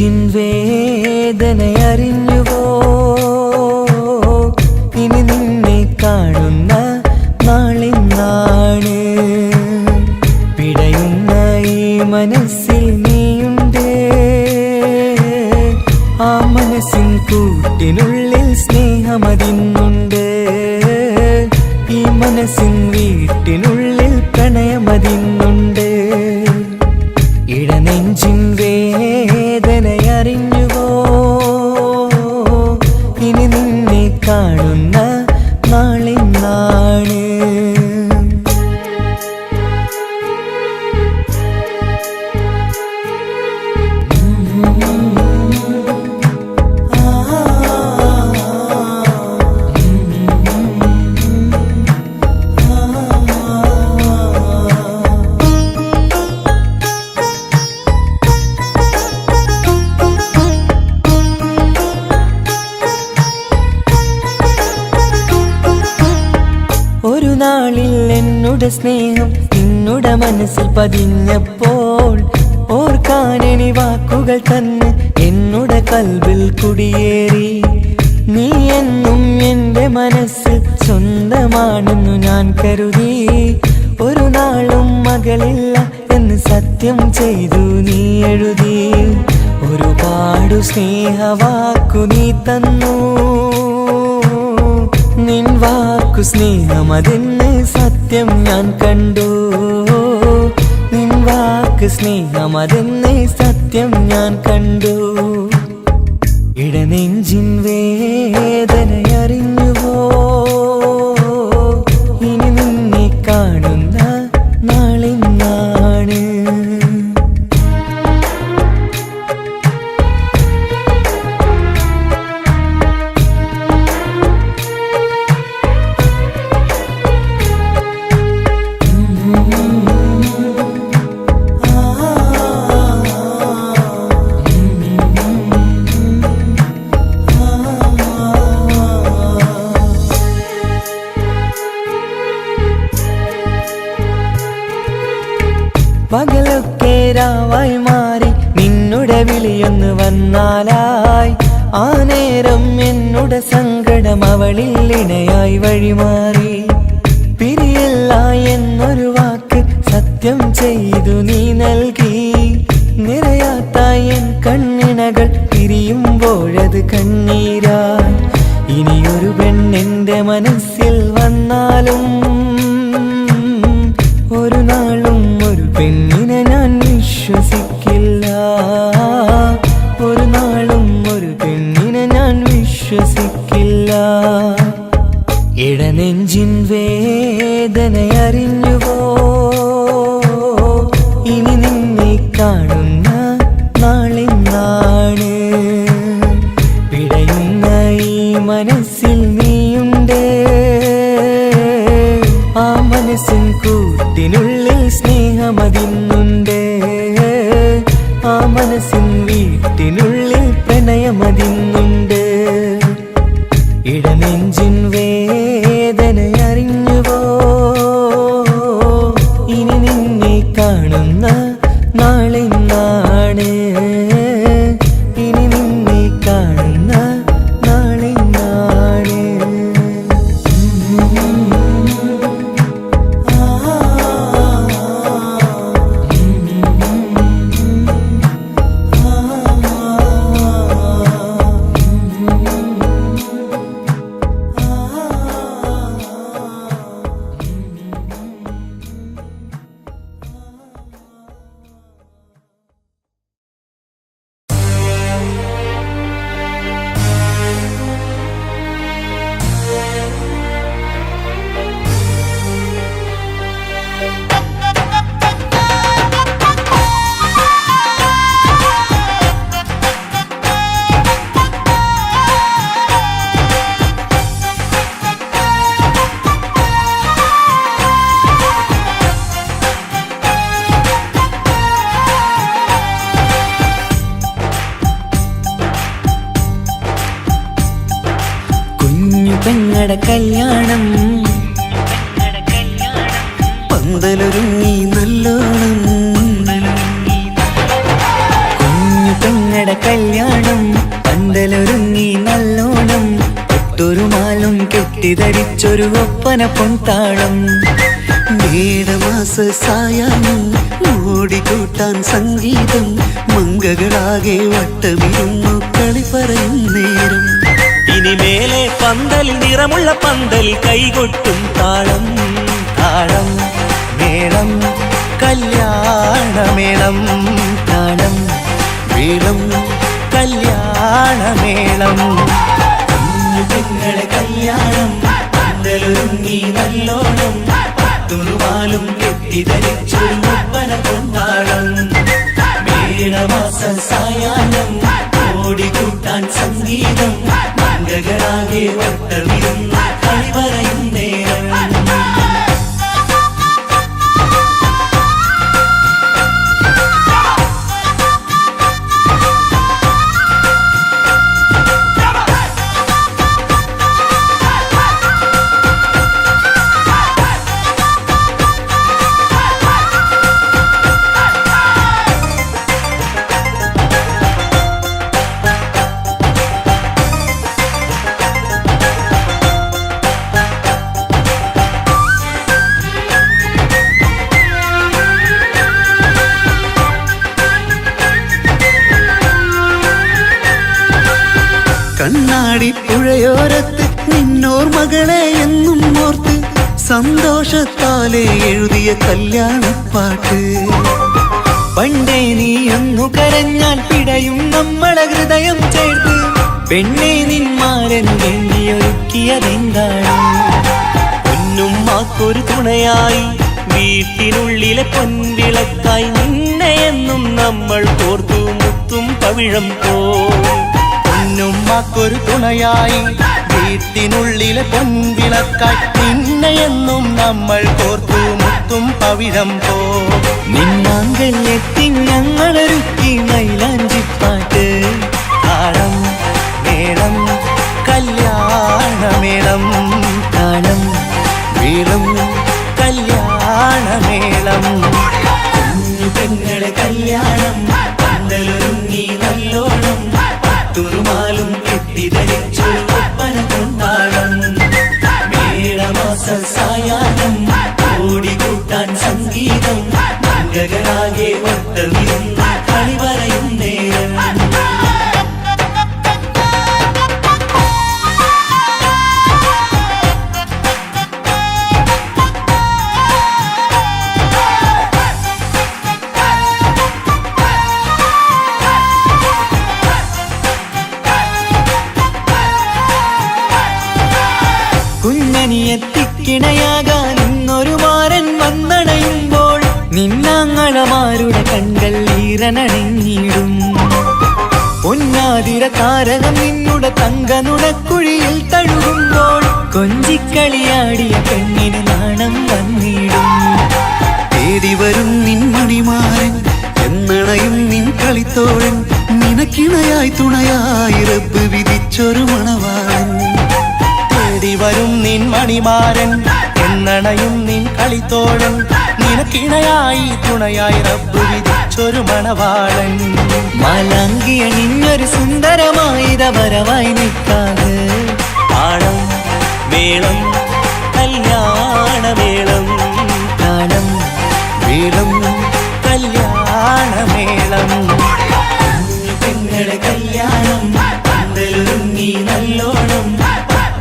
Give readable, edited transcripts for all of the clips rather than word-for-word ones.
നെഞ്ചിൻ വേദനയറിഞ്ഞുവോ? ഇനി നിന്നെ കാണുന്ന നാളിന്നാണ്. പിടയുന്ന ഈ മനസ്സിൽ നീയുണ്ട്. ആ മനസ്സിൻ കൂട്ടിനുള്ളിൽ സ്നേഹമതിന്നുണ്ട്. ഈ മനസ്സിൻ വീട്ടിനുള്ളിൽ പ്രണയമതിന്നുണ്ട്. ഇടനെഞ്ചിൻ വേദനയറിഞ്ഞുവോ? ഇനി നിന്നെ കാണുന്ന നാളിന്നാണ്. ഒരു നാളിൽ എന്നുടെ സ്നേഹം നിന്നുടെ മനസ്സിൽ പതിഞ്ഞപ്പോൾ ഓർക്കാനെനി വാക്കുകൾ തന്ന് എന്നുടെ കൽബിൽ കുടിയേറി. നീ എന്നും എൻ്റെ മനസ്സിൽ സ്വന്തമാണെന്നു ഞാൻ കരുതി. ഒരു നാളും മകളില്ല എന്ന് സത്യം ചെയ്തു നീ എഴുതി. ഒരുപാടു സ്നേഹവാക്കു നീ തന്നു. നിൻ വാക്കു സ്നേഹമതെന്ന് സത്യം ഞാൻ കണ്ടു. നിൻ വാക്ക് സ്നേഹമതെന്ന് സത്യം ഞാൻ കണ്ടു. ഇടനെഞ്ചിൻ വേദനയറിഞ്ഞുവോ? ഇനി നിന്നെ കാണുന്ന നാളിന്നാണ്. പകലൊക്കെ രാവായി മാറി നിന്നുടെ വിളിയൊന്ന് വന്നാലായി. ആ നേരം എന്നുടെ സങ്കടം അവളിൽ ഇണയായി വഴിമാറി. പിരിയല്ല എന്നൊരു വാക്ക് സത്യം ചെയ്തു നീ നൽകി. നിറയാത്ത എൻ കണ്ണിണകൾ പിരിയുമ്പോഴത് കണ്ണീരായി. ഇനിയൊരു പെണ്ണെന്റെ മനസ്സിൽ വന്നാലും ഒരു നാളും ഒരു പെണ്ണിനെ ഞാൻ വിശ്വസിക്കില്ല. ഒരു നാളും ഒരു പെണ്ണിനെ ഞാൻ വിശ്വസിക്കില്ല. ഇടനെഞ്ചിൻ വേദനയറിഞ്ഞുവോ? ഇനി നിന്നെ കാണുന്ന നാളിന്നാണ്. പിടയുന്ന ഈ മനസ്സിൽ നീയുണ്ട്. ആ മനസ്സിൻ കൂട്ടിനുള്ളിൽ സ്നേഹമതിന്നുണ്ട്. ആ മനസ്സിൻ വീട്ടിനുള്ളിൽ പ്രണയമതിന്നുണ്ട്. ഇടനെഞ്ചിൻ വേദനയറിഞ്ഞുവോ? ഇനി നിന്നെ കാണുന്ന നാളിന്നാണ്. ഇനി നിന്നെ കാണുന്ന നാളിന്നാണ്. പെങ്ങടെ കല്യാണം പന്തലൊരുങ്ങി നല്ലോണം. കുഞ്ഞു പെങ്ങ ഞങ്ങളുടെ കല്യാണം പന്തലൊരുങ്ങി നല്ലോണം ഒട്ടൊരു മാലും കെട്ടിധരിച്ചൊരു ഒപ്പന പൊൻതാളം മേടമാസ സായാഹ്നം ഓടിക്കൂട്ടാൻ സംഗീതം മംഗകളാകെ വട്ടമിരുന്നു കളി പറയും നേരം ഇനിമേലെ പന്തൽ നിറമുള്ള പന്തൽ കൈകൊട്ടും താളം താളം മേളം കല്യാണമേളം താളം മേളം കല്യാണമേളം കുഞ്ഞുങ്ങളെ കല്യാണം പന്തലൊരുങ്ങി നല്ലോണം തുറുമാലും കെട്ടിധരിച്ചൊരു ഒപ്പന പൊൻതാളം മേടമാസ സായാഹ്നം ഓടിക്കൂട്ടാൻ സംഗീതം മംഗകളാകെ വട്ടമിരുന്ന് കളി പറയും നേരം കണ്ണാടി പുഴയോരത്ത് നിന്നോർമകളെ എന്നും ഓർത്ത് സന്തോഷത്താലെ എഴുതിയ കല്യാണപ്പാട്ട് പണ്ടേ നീ ഒന്നു കരഞ്ഞാൽ പിടയും നമ്മളെ ഹൃദയം ചേർത്ത് പെണ്ണെ നിന്മാരൻ വേണ്ടിയൊരുക്കിയതെന്താണ് പൊന്നുമ്മാക്കൊരു തുണയായി വീട്ടിനുള്ളിലെ പൊൻവിളക്കായി നിന്നെ എന്നും നമ്മൾ കോർത്തു മുത്തും പവിഴം പോ പൊന്നുമ്മാക്കൊരു തുണയായി വീട്ടിനുള്ളിലെ പൊൻവിളക്കായി നിന്നെയെന്നും നമ്മൾ കോർത്തു മുത്തും പവിഴം പോ നിന്നാങ്കല്ലെത്തി ഞങ്ങളൊരുക്കി മൈലാഞ്ചിപ്പാട്ട് താളം മേളം കല്യാണമേളം താളം മേളം കല്യാണമേളം കുഞ്ഞു പെങ്ങളെ കല്യാണം പന്തലൊരുങ്ങി നല്ലോണം തുറുമാലും കെട്ടിധരിച്ചൊരു ഒപ്പന പൊൻതാളം മേടമാസ സായാഹ്നം ഓടിക്കൂട്ടാൻ സംഗീതം മംഗകളാകെ വട്ടമിരുന്ന് കളി പറയും നേരം കുഞ്ഞനിയെത്തിക്കിണയാകാൻ ഇന്നൊരു മാരൻ വന്നണയുമ്പോൾ നിന്നാങ്ങളമാരുടെ കണ്ടൽ ഈറനണിഞ്ഞിടും പൊന്നാതിര താരകം നിന്നുടെ തങ്കനുടക്കുഴിയിൽ തഴുകുമ്പോൾ കൊഞ്ചിക്കളിയാടിയ പെണ്ണിന് നാണം വന്നിടും തേടി വരും നിൻ മണിമാരൻ എന്നണയും നിൻ കളിത്തോഴൻ നിനക്കിണയായി തുണയായി റബ്ബ് വിധിച്ചൊരു മണവാളൻ തേടി വരും നിൻ മണിമാരൻ എന്നണയും നിൻ കളിത്തോഴൻ നിനക്കിണയായി തുണയായി റബ്ബ് വിധിച്ചൊരു മണവാളൻ മാലാങ്കിയണിഞ്ഞൊരു സുന്ദരമായിത വരവായി നിൽക്കാതെ താളം മേളം കല്യാണമേളം താളം മേളം കല്യാണമേളം പെങ്ങളെ കല്യാണം പന്തലൊരുങ്ങി നല്ലോണം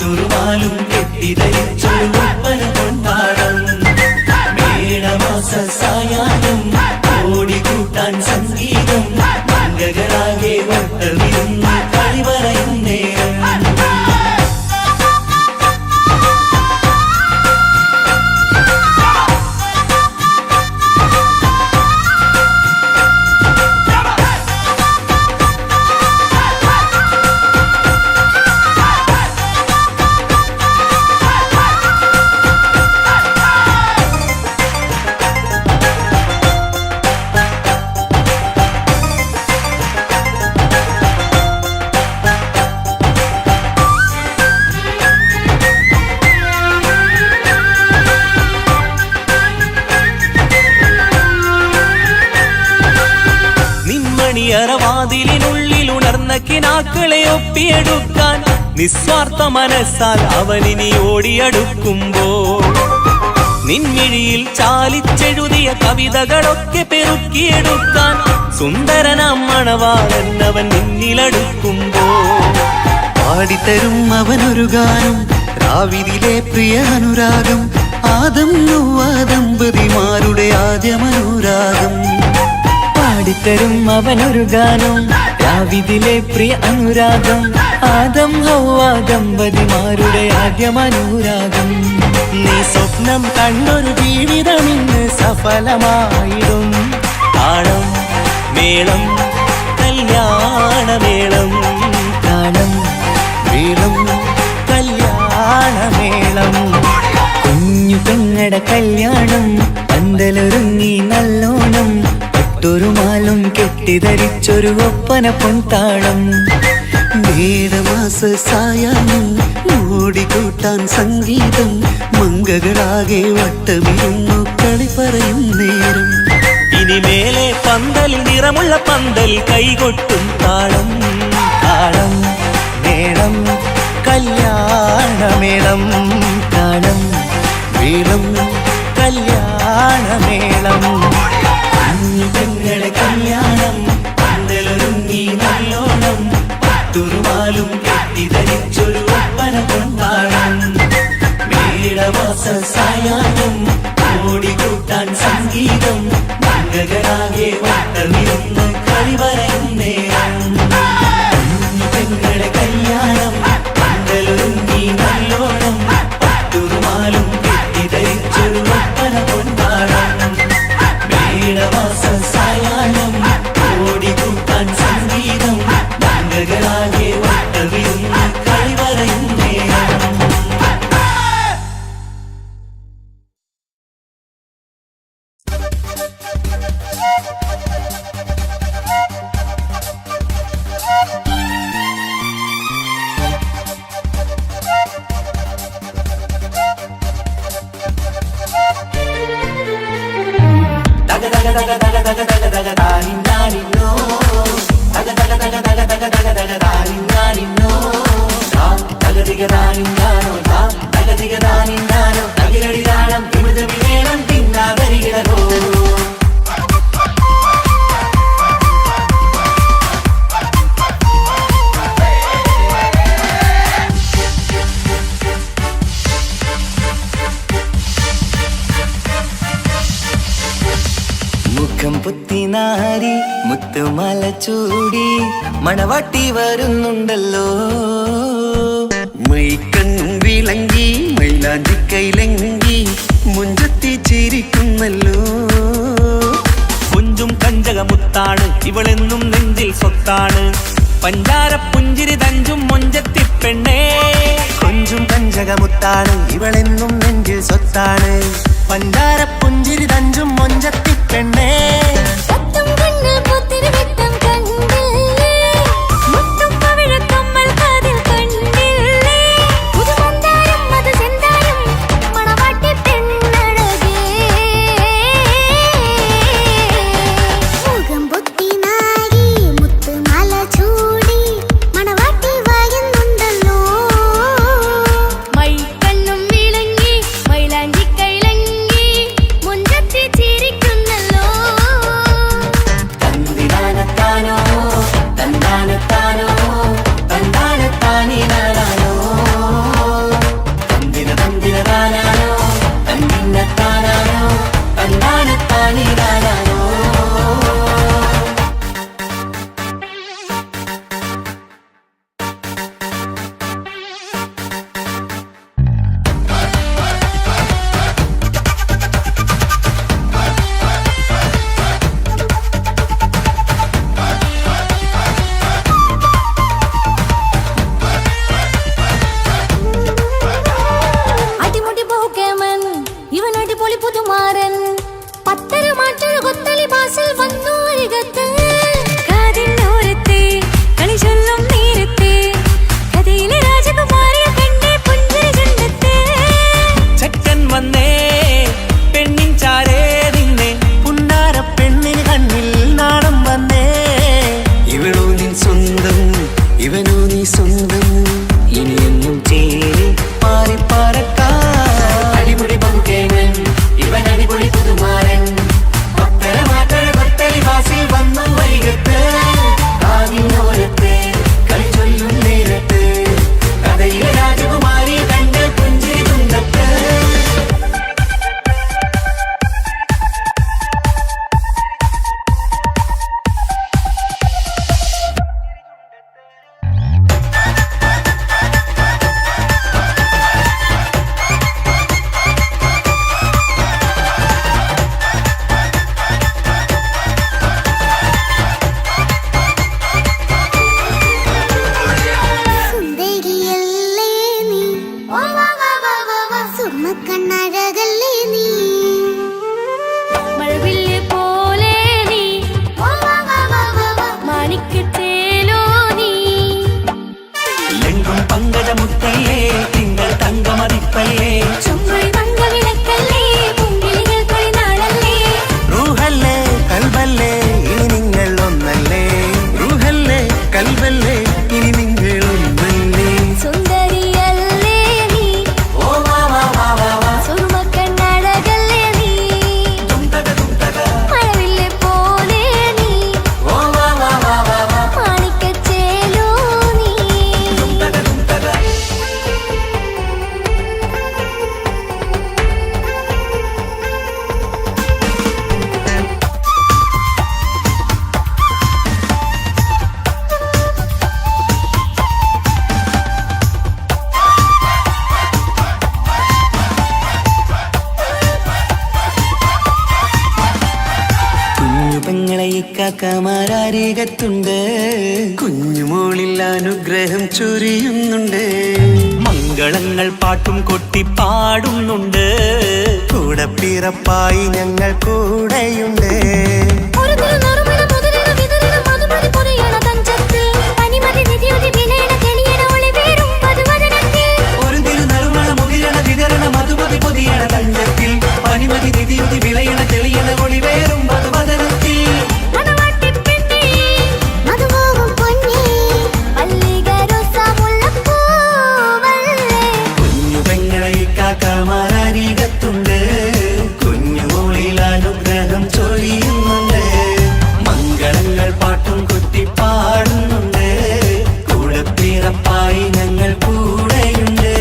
തുറുമാലും കെട്ടിധരിച്ചൊരു ഒപ്പന പൊൻതാളം മേടമാസ സായാഹ്നം ഓടിക്കൂട്ടാൻ സംഗീതം മംഗകളാകെ വട്ടമിരുന്ന് കളി പറയും നേരം കിനാക്കളെ ഒപ്പിയെടുക്കാൻ നിസ്വാർത്ഥ മനസ്സാൽ അവനിനി ഓടിയടുക്കുമ്പോൾ നിൻമിഴിയിൽ ചാലിച്ചെഴുതിയ കവിതകളൊക്കെ പെറുക്കിയെടുക്കാൻ സുന്ദരനാം മണവാളൻ അവൻ നിന്നിലടുക്കുമ്പോൾ പാടിത്തരും അവനൊരു ഗാനം രാവിലെ പ്രിയ അനുരാഗം ആദം നൊവ്വ ദമ്പതിമാരുടെ ആദ്യമനുരാഗം പാടിത്തരും അവനൊരു ഗാനം രാവിലെ പ്രിയ അനുരാഗം ആദം ഹൗവ ദമ്പതിമാരുടെ ആദ്യമനുരാഗം നീ സ്വപ്നം കണ്ടൊരു ജീവിതം ഇന്ന് സഫലമായിടും താളം മേളം കല്യാണമേളം താളം മേളം കല്യാണമേളം കുഞ്ഞു പെങ്ങടെ കല്യാണം പന്തലൊരുങ്ങി നല്ലോണം പട്ടൊരു മാലും കെട്ടിധരിച്ചൊരു ഒപ്പന പൊൻതാളം മേടമാസ സായാഹ്നം ഓടിക്കൂട്ടാൻ സംഗീതം മംഗകളാകെ വട്ടമിരുന്നു കളി പറയും നേരം ഇനിമേലെ പന്തലിൽ നിറമുള്ള പന്തൽ കൈകൊട്ടും താളം താളം മേളം കല്യാണമേളം താളം മേളം കല്യാണമേളം പെങ്ങളെ കല്യാണം പന്തലൊരുങ്ങി നല്ലോണം പട്ടുറുമാലും കെട്ടിധരിച്ചൊരു ഒപ്പന കൊണ്ടാടം മേടമാസ സായാഹ്നം ഓടിക്കൂട്ടാൻ സംഗീതം മംഗകളാകെ വട്ടമിരുന്ന് കളി പറയും നേരം പെങ്ങളെ കല്യാണം പന്തലൊരുങ്ങി നല്ലോണം പട്ടുറുമാലും കെട്ടിധരിച്ചൊരു ഒപ്പന കൊണ്ടാടം മേടമാസ സായാഹ്നം ഓടിക്കൂട്ടാൻ സംഗീതം മംഗകളാകെ വട്ടമിരുന്ന് കളി പറയും നേരം മുഖം പുത്തിനാരി മുത്തുമല ചൂടി മണവാട്ടി വരുന്നുണ്ടല്ലോ മൈക്കണ്ണും വിളങ്ങി മൈലാഞ്ചി കൈലങ്കി മുഞ്ചത്തി ചിരിക്കുന്നല്ലോ കുഞ്ചും കഞ്ചകമുത്താണ് ഇവളെന്നും നെഞ്ചിൽ സ്വത്താണ് പഞ്ചാര പുഞ്ചിരി തഞ്ചും മൊഞ്ചത്തി പെണ്ണേ കൊഞ്ചും കഞ്ചകമുത്താണ് ഇവളെന്നും നെഞ്ചിൽ സ്വത്താണ് പഞ്ചാര പുഞ്ചിരി തഞ്ചും മൊഞ്ചത്തി പെണ്ണേ മാരാരികത്തുണ്ട്, കുഞ്ഞുമോളിൽ അനുഗ്രഹം ചൊരിയുന്നുണ്ട്. മംഗളങ്ങൾ പാട്ടും കൊട്ടി പാടുന്നുണ്ട്. കൂടപ്പിറപ്പായി ഞങ്ങൾ കൂടെയുണ്ട്. ഒരു തിരുനറുമണ മുതിരണ വിതരണ മധുമതി പൊതിയണ തഞ്ചത്തിൽ പനിമതി നിധിയുതി വിളയണ തെളിയണ ഒളിവേറും മധുവദനത്തിൽ. കുഞ്ഞു പെങ്ങളെ കാക്കമാരാരികത്തുണ്ട്, കുഞ്ഞുമോളിൽ അനുഗ്രഹം ചൊരിയുന്നുണ്ട്. മംഗളങ്ങൾ പാട്ടും കൊട്ടി പാടുന്നുണ്ട്. കൂടപ്പിറപ്പായി ഞങ്ങൾ കൂടെയുണ്ട്.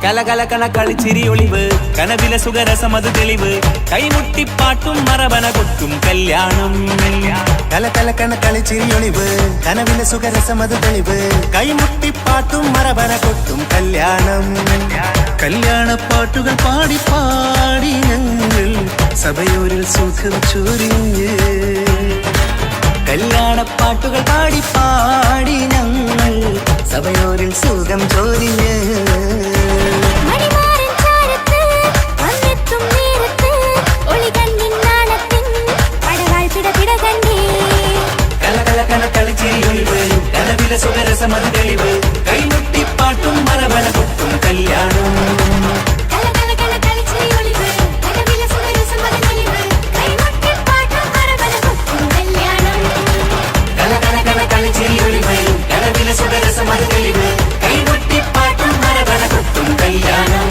കലകലകണ കളിച്ചിരി ഒളിവ്, കനവില സുഖരസമത് തെളിവ്. കൈമുട്ടിപ്പാട്ടും മറവന കൊട്ടും കല്യാണം. കലകലകണ കളിച്ചിരിയൊളിവ്, കനവിലെ സുഖരസമത് തെളിവ്. കൈമുട്ടിപ്പാട്ടും മറവന കൊട്ടും കല്യാണം. കല്യാണപ്പാട്ടുകൾ പാടി പാടി ഞങ്ങൾ സഭയോരിൽ സുഖം ചൊരിഞ്ഞ്. കല്യാണപ്പാട്ടുകൾ പാടി പാടി ഞങ്ങൾ സഭയോരിൽ സുഖം ചൊരിഞ്ഞ്. കലകലകണ കളിച്ചിരി ഒളിവ്, കനവില സുഖരസമത് തെളിവ്. കൈമുട്ടിപ്പാട്ടും മറവന കൊട്ടും കല്യാണം. കലകലകണ കളിച്ചിരി ഒളിവ്, കനവില സുഖരസമത് തെളിവ്. കൈമുട്ടിപ്പാട്ടും മറവന കൊട്ടും കല്യാണം.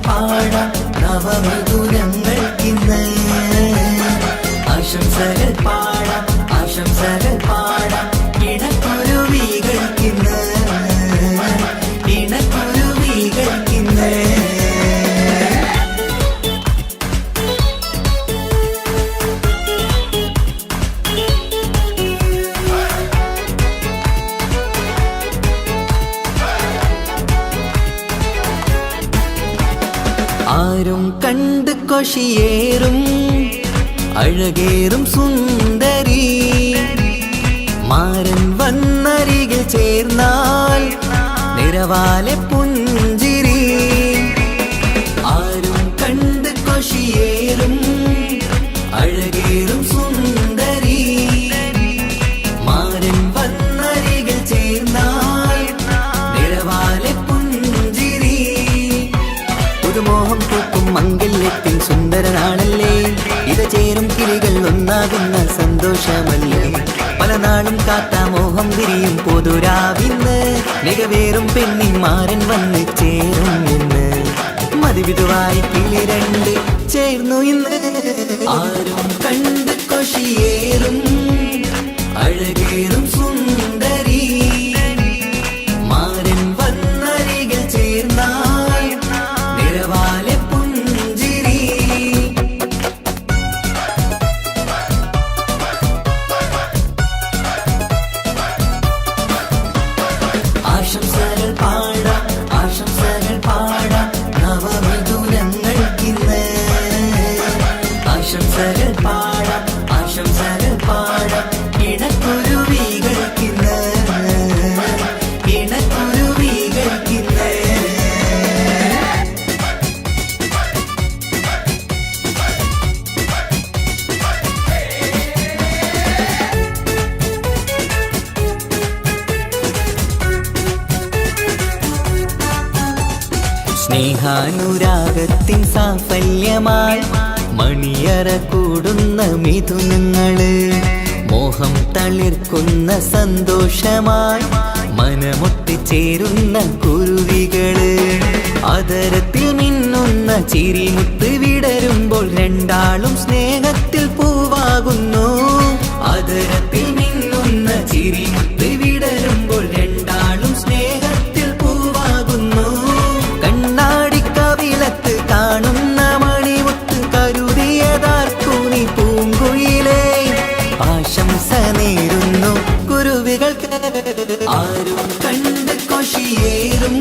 പാടാം നവമധുരങ്ങൾക്കിന്ന് ആശംസകൾ പാടാം ആശംസകൾ പാടാം ഇണക്കുരുവികൾക്കിന്ന് ഇണക്കുരുവികൾക്കിന്ന് ആരും കണ്ട് കൊഷിയേറും അഴകേറും സുന്ദരി മാരൻ വന്നരികിൽ ചേർന്നാൽ നിറവാലെ പുഞ്ചിരി ആരും കണ്ട് കൊഷിയേറും അഴകേറും സുന്ദരി മാരൻ വന്നരികിൽ ചേർന്നാൽ നിറവാലെ പുഞ്ചിരി പുതുമോഹം പൂക്കും മംഗല്യത്തിൻ സുന്ദരനാണല്ലേ ഇത് ചേരും കിളികൾ ഒന്നാകുന്ന സന്തോഷമല്ലേ പല നാളും കാത്ത മോഹം വിരിയും പൊതുരാവിന്ന് മികവേറും പെണ്ണിന്മാരൻ വന്ന് ചേരും ഇന്ന് മതിവിധുവായി കിളി രണ്ട് ചേർന്നു ഇന്ന് ആരും കണ്ട് കൊഷിയേറും അഴകേറും സുന്ദരി മാരൻ വന്നരികിൽ ചേർന്നാൽ നിറവാലെ പുഞ്ചിരി ആശംസകൾ പാടാം ആശംസകൾ പാടാം നവമധുരങ്ങൾക്കിന്ന് ആശംസകൾ പാടാം ആശംസകൾ പാടാം ഇണക്കുരുവികൾക്കിന്ന് ഇണക്കുരുവികൾക്കിന്ന് സ്നേഹാനുരാഗത്തിൻ സാഫല്യമായി മണിയറ കൂടുന്ന മിഥുനങ്ങള് മോഹം തളിർക്കുന്ന സന്തോഷമായി മനമൊട്ടിച്ചേരുന്ന കുരുവികള് അതരത്തിൽ മിന്നുന്ന ചിരിമുത്ത് വിടരുമ്പോൾ രണ്ടാളും സ്നേഹത്തിൽ പൂവാകുന്നു അതരത്തിൽ മിന്നുന്ന ചിരിമുത്ത് വിടരുമ്പോൾ രണ്ടാളും സ്നേഹത്തിൽ പൂവാകുന്നു കണ്ണാടിക്കവിലത്ത് കാണുന്ന മണിമുത്ത് കരുതിയതാർക്കൂനി പൂങ്കുയിലേ ആശംസ നേരുന്നു കുരുവികൾക്ക് ആരും കണ്ട് കൊഷിയേറും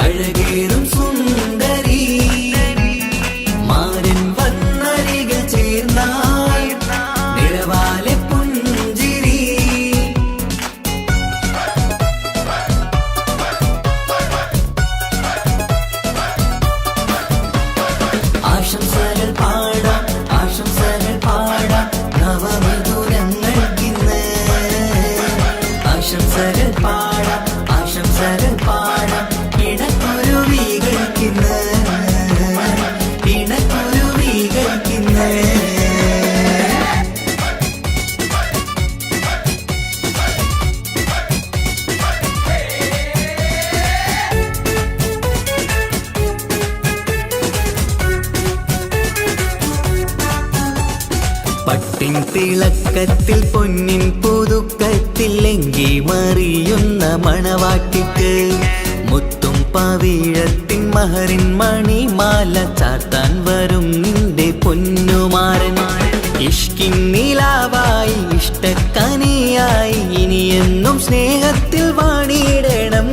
അഴകേറും സുന്ദരി മാരൻ വന്നരികിൽ ചേർന്നാൽ നിറവാലെ പുഞ്ചിരി ആശംസകൾ പാടാം ആശംസകൾ പാടാം നവമധുരങ്ങൾക്കിന്ന് ആശംസകൾ പാടാം ആശംസകൾ പാടാം ഇണക്കുരുവികൾക്കിന്ന് ഇണക്കുരുവികൾക്കിന്ന് പട്ടിൻ തിളക്കത്തിൽ പൊന്നിൻ പുതുക്കത്തിൽ എങ്കി മറിയുന്ന മണവാട്ടിക്ക് മുത്തും പവിഴത്തിൻ മഹറിൻ മണിമാല ചാർത്താൻ വരും നിന്റെ പൊന്നുമാരൻ ഇഷ്കിൻ നിലാവായി ഇഷ്ടക്കനിയായി ഇനിയെന്നും സ്നേഹത്തിൽ വാണിയിടണം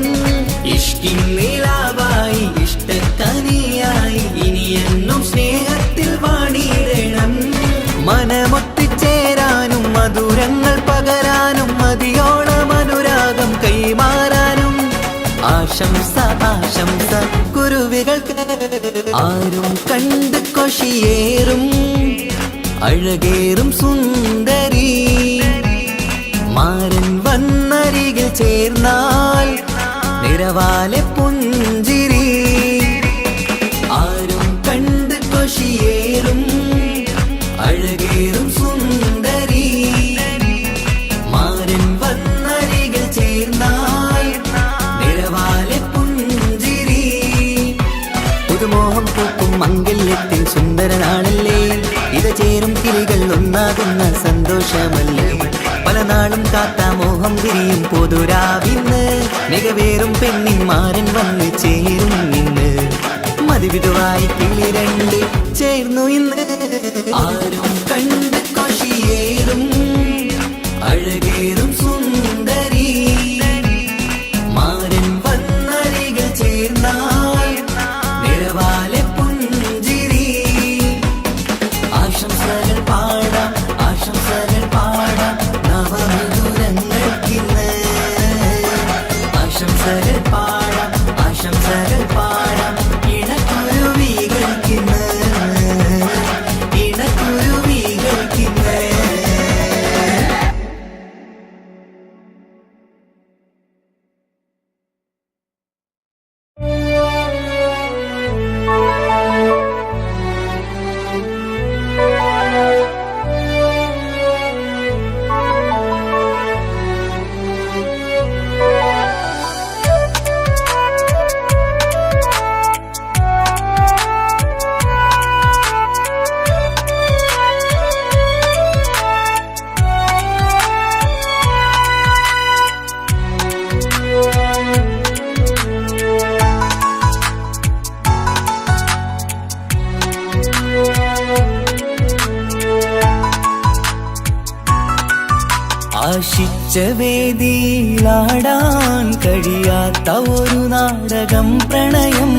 ഇഷ്കിൻ നിലാവായി ഇഷ്ടക്കനിയായി ഇനിയെന്നും സ്നേഹത്തിൽ വാണിയിടണം മനമൊത്തിച്ചേരാനും മധുരങ്ങൾ പകരാനും മതിയോളം അനുരാഗം കൈമാറാനും ആശംസ ആശംസ കുരുവികൾക്ക് ആരും കണ്ട് കൊഷിയേറും അഴകേറും സുന്ദരി മാരൻ വന്നരികിൽ ചേർന്നാൽ നിറവാലെ പുഞ്ചിരി ആരും കണ്ട് കൊഷിയേറും അഴകേറും സുന്ദരി മാരൻ വന്നരികിൽ ചേർന്നാൽ നിറവാലെ പുഞ്ചിരി നാളല്ലേ ഇത ചേരും കിളികൾ ഒന്നാകുന്ന സന്തോഷമല്ലേ പല നാളും കാത്ത മോഹം തിരിയും പൊതുരാവിന്ന് മികവേറും പെണ്ണിൻ മാരൻ വന്ന് ചേരും ഇന്ന് മതിവിധുവായി കിളി രണ്ട് ചേർന്നു ഇന്ന് ആരും കണ്ട് കൊഷിയേറും അഴകേറും സുന്ദരി മാരൻ വന്നരികൾ ചേർന്നാൽ നിഴവാലെ പുഞ്ചിരി ആശംസകൾ പാടാം നവമധുരങ്ങൾക്കിന്ന് ആശംസകൾ പാടാം ഇണക്കുരുവികൾക്കിന്ന് ആശിച്ച വേദിയിലാടാൻ കഴിയാത്ത ഒരു നാടകം പ്രണയം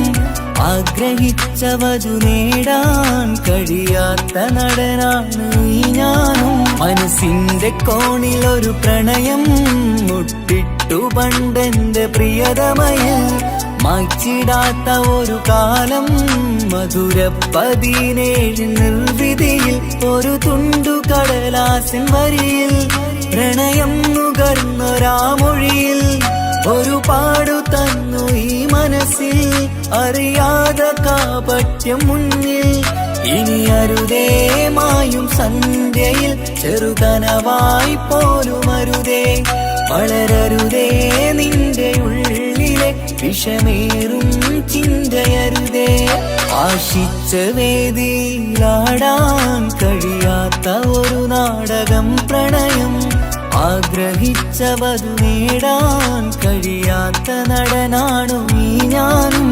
ആഗ്രഹിച്ച വധു നേടാൻ കഴിയാത്ത നടനാണ് ഈ ഞാനും മനസ്സിന്റെ കോണിൽ ഒരു പ്രണയം മുട്ടിട്ടു പണ്ടെന്റെ പ്രിയതമയിൽ മായ്ച്ചിടാത്ത ഒരു കാലം മധുര 17 നിർവിധിയിൽ ഒരു തുണ്ടു കടലാസിൻ വരിയിൽ പ്രണയം നുകർന്നൊരാമൊഴിയിൽ ഒരു പാടു തന്നു ഈ മനസ്സിൽ അറിയാതെ കാപട്യം മുന്നിൽ ഇനി അരുതേ മായും സന്ധ്യയിൽ ചെറുകനവായി പോലും അരുതേ വളരരുതേ നിന്റെ ഉള്ളിലെ വിഷമേറും ചിന്തയരുതേ ആശിച്ച വേദിയിലാടാൻ കഴിയാത്ത ഒരു നാടകം പ്രണയം ആഗ്രഹിച്ച വധു നേടാൻ കഴിയാത്ത നടനാണു ഈ ഞാനും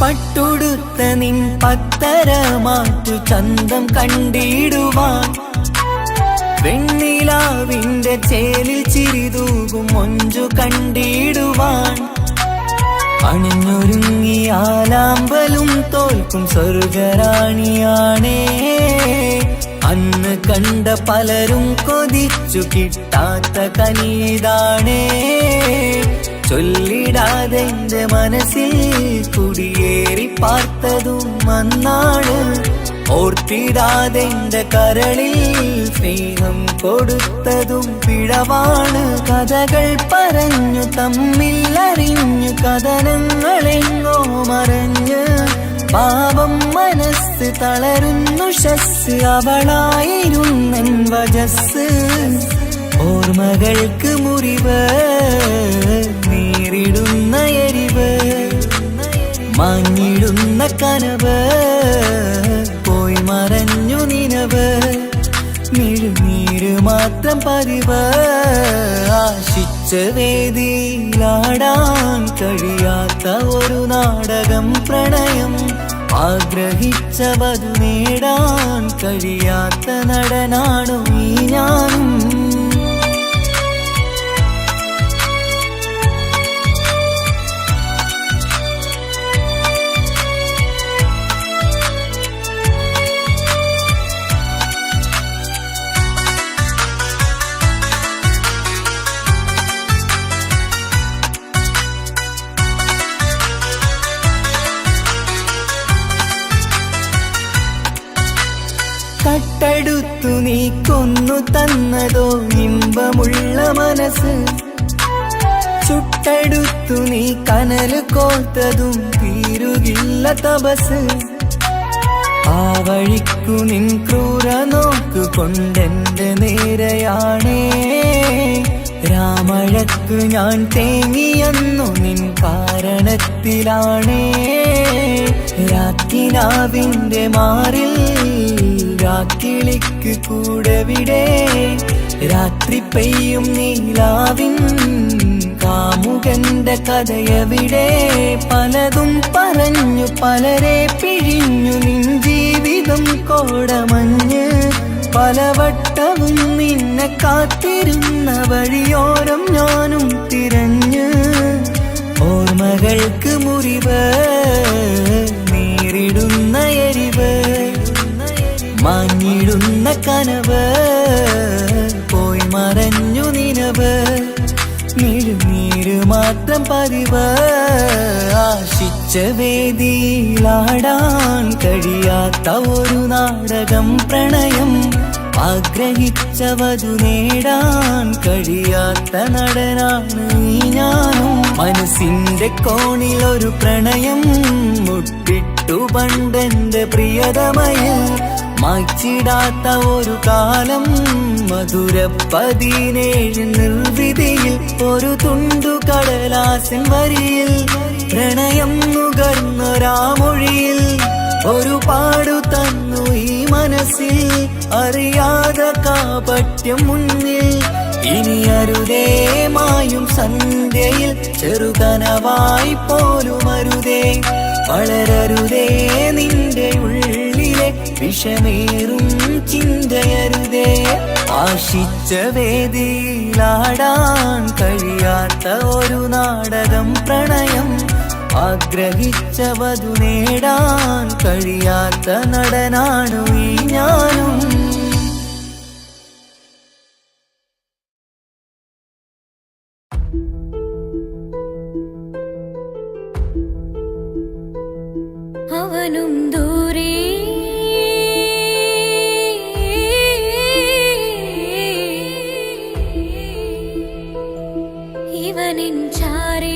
പട്ടുടുത്ത നിൻ പത്തര മാറ്റു ചന്തം കണ്ടിടുവാൻ വെണ്ണിലാവിന്റെ ചേലിൽ ചിരിതൂകും മൊഞ്ചു കണ്ടിടുവാൻ അണിഞ്ഞൊരുങ്ങിയാലാമ്പലും തോൽക്കും സ്വർഗറാണിയാണേ അന്ന് കണ്ട പലരും കൊതിച്ചു കിട്ടാത്ത കനീതാണേ ചൊല്ലിടാതെ എന്റെ മനസ്സിൽ കുടിയേറി പാർത്തതും അന്നാണ് ഓർത്തിടാതെ എന്റെ കരളിൽ സ്നേഹം കൊടുത്തതും പിഴവാണ് കഥകൾ പറഞ്ഞു തമ്മിൽ അറിഞ്ഞു കഥനങ്ങളെങ്ങോ മറഞ്ഞ് പാപം മനസ്സ് തളരുന്നു ശസ് അവളായിരുന്നൻ വജസ് ഓർമ്മകൾക്ക് മുറിവ് നേരിടുന്ന എരിവ് മാഞ്ഞിടുന്ന കനവ് പോയി മറഞ്ഞു നിനവ് മിഴുനീര് മാത്രം പതിവ് ആശിച്ച വേദിയിലാടാൻ കഴിയാത്ത ഒരു നാടകം പ്രണയം ആഗ്രഹിച്ച വധു നേടാൻ കഴിയാത്ത നടനാണു ഈ ഞാനും കട്ടെടുത്തു നീ കൊന്നു തന്നതോ ഇമ്പമുള്ള മനസ്സ്. ചുട്ടെടുത്തു നീ കനല് കോർത്തതും തീരുകില്ല തപസ്. ആ വഴിക്കു നിൻ ക്രൂര നോക്കു കൊണ്ടെന്റെ നേരെയാണേ. രാമഴക്ക് ഞാൻ തേങ്ങിയെന്നു നിൻ കാരണത്തിലാണേ. രാക്കിനാവിന്റെ മാറിൽ രാക്കിളിക്ക് കൂടെവിടെ. രാത്രി പെയ്യും നീലാവിൻ കാമുകന്റെ കഥയവിടെ. പലതും പറഞ്ഞു പലരെ പിഴിഞ്ഞു നിൻ ജീവിതം കോടമഞ്ഞ്. പലവട്ടവും നിന്നെ കാത്തിരുന്ന വഴിയോരം ഞാനും തിരഞ്ഞ്. ഓർമ്മകൾക്ക് മുറിവ് നേരിടുന്ന എരിവ്. മാഞ്ഞിടുന്ന കനവ് പോയി മറഞ്ഞു നിനവ്. നീര് മാത്രം പതിവ്. ആശിച്ച വേദിയിലാടാൻ കഴിയാത്ത ഒരു നാടകം പ്രണയം. ആഗ്രഹിച്ച വധു നേടാൻ കഴിയാത്ത നടനാണ് ഈ ഞാനും. മനസ്സിന്റെ കോണിലൊരു പ്രണയം മുട്ടിട്ടു പണ്ടെന്റെ പ്രിയതമയിൽ. മായ്ച്ചിടാത്ത ഒരു കാലം മധുര 17 നിർവിധിയിൽ. ഒരു തുണ്ടു കടലാസിൻ വരിയിൽ പ്രണയം നുകർന്നൊരാമൊഴിയിൽ. ഒരു പാടു തന്നു ഈ മനസ്സിൽ അറിയാതെ കാപട്യം മുന്നിൽ. ഇനി അരുതേ മായും സന്ധ്യയിൽ ചെറുകനവായി പോലും അരുതേ. വളരരുതേ നിന്റെ ഉള്ളിലെ വിഷമേറും ചിന്തയരുതേ. ആശിച്ച വേദിയിലാടാൻ കഴിയാത്ത ഒരു നാടകം പ്രണയം. ആഗ്രഹിച്ച വധു നേടാൻ കഴിയാത്ത നടനാണു ഈ ഞാനും. അവനും ദൂരെ ഇവനിൻ ചാരേ.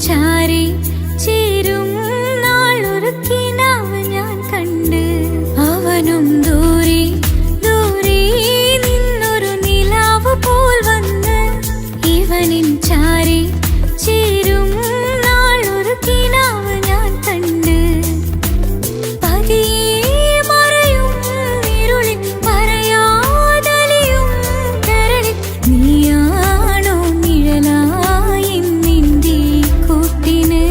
ചാരി ചേരും നാളൊരു കിനാവ് ഞാൻ കണ്ട്. അവനും ദൂരെ ദൂരെ നിന്നൊരു നിലാവ് പോൽ വന്ന്. ഇവനിൻ ചാരി ചേരും നാളൊരു കിനാവ് ഞാൻ കണ്ട്. പതിയെ മറയും ഇരുളിൽ പറയാതലിയും കരളിൽ. നീയാണോ നിഴലായി നിന്റെ കൂട്ടിന്.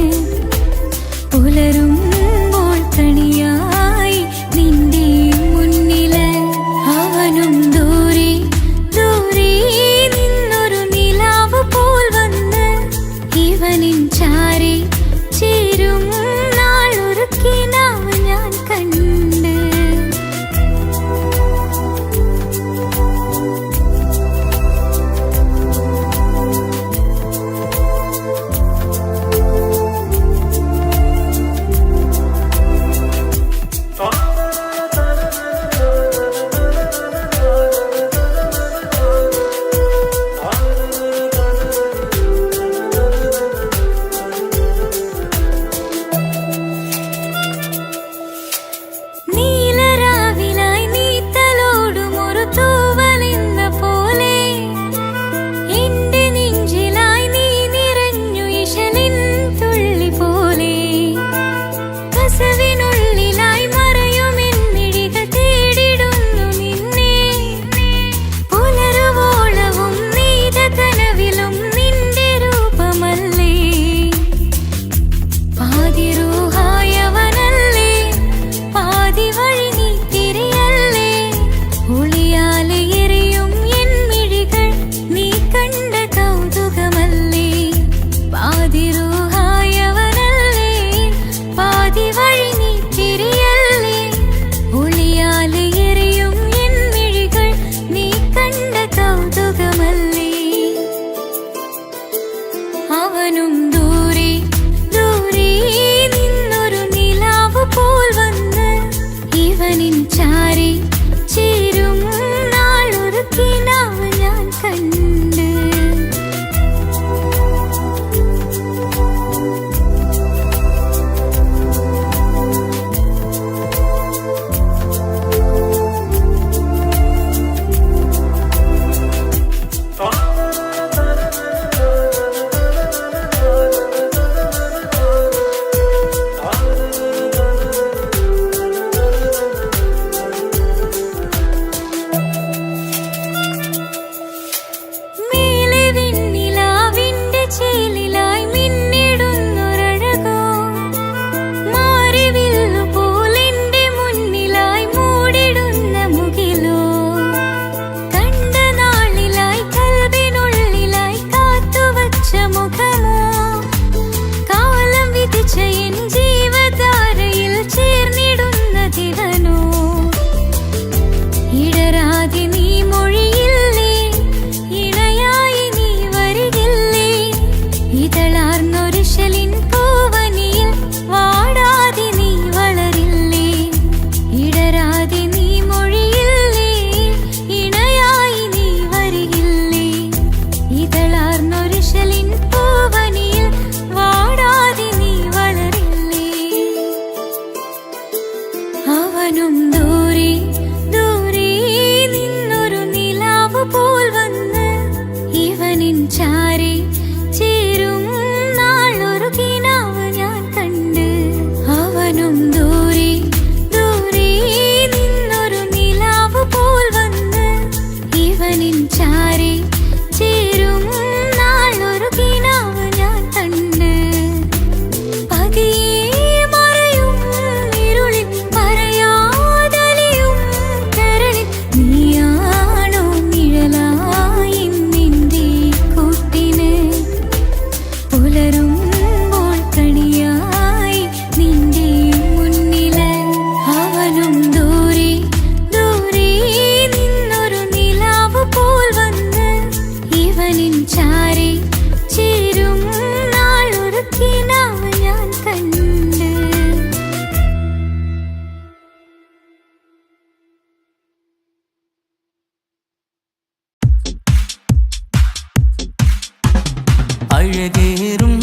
അഴകേറും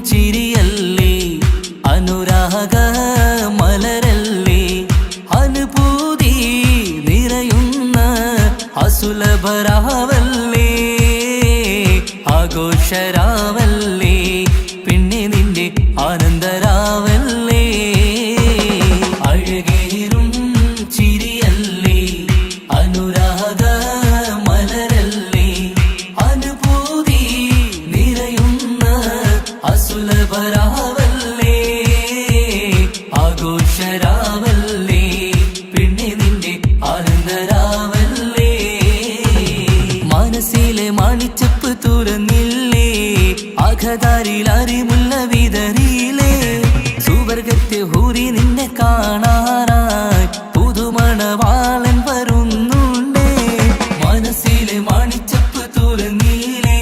ചിരിയല്ലേ അനുരാഗ മലരല്ലേ അനുഭൂതി നിറയുന്ന അസുലഭരാവല്ലേ ആഘോഷരാവല്ലേ പിന്നെ നിന്റെ ആനന്ദരാവല്ലേ അഴകേറും ചിരിയല്ലേ അനുരാഗ മലരല്ലേ അനുഭൂതി നിറയുന്ന അസുലഭരാവല്ലേ ആഘോഷരാവല്ലേ പിന്നെ നിന്റെ ആനന്ദരാവല്ലേ മനസ്സിലെ മാണിച്ചപ്പ് തുറന്നില്ലേ അഖദാരിൽ അറിമുല്ല വിതറിയില്ലേ സുവർഗത്തെ ഹൂറി നിന്നെ കാണാനായി പുതുമണവാളൻ വരുന്നുണ്ടേ മനസ്സിലെ മാണിച്ചപ്പ് തുറന്നില്ലേ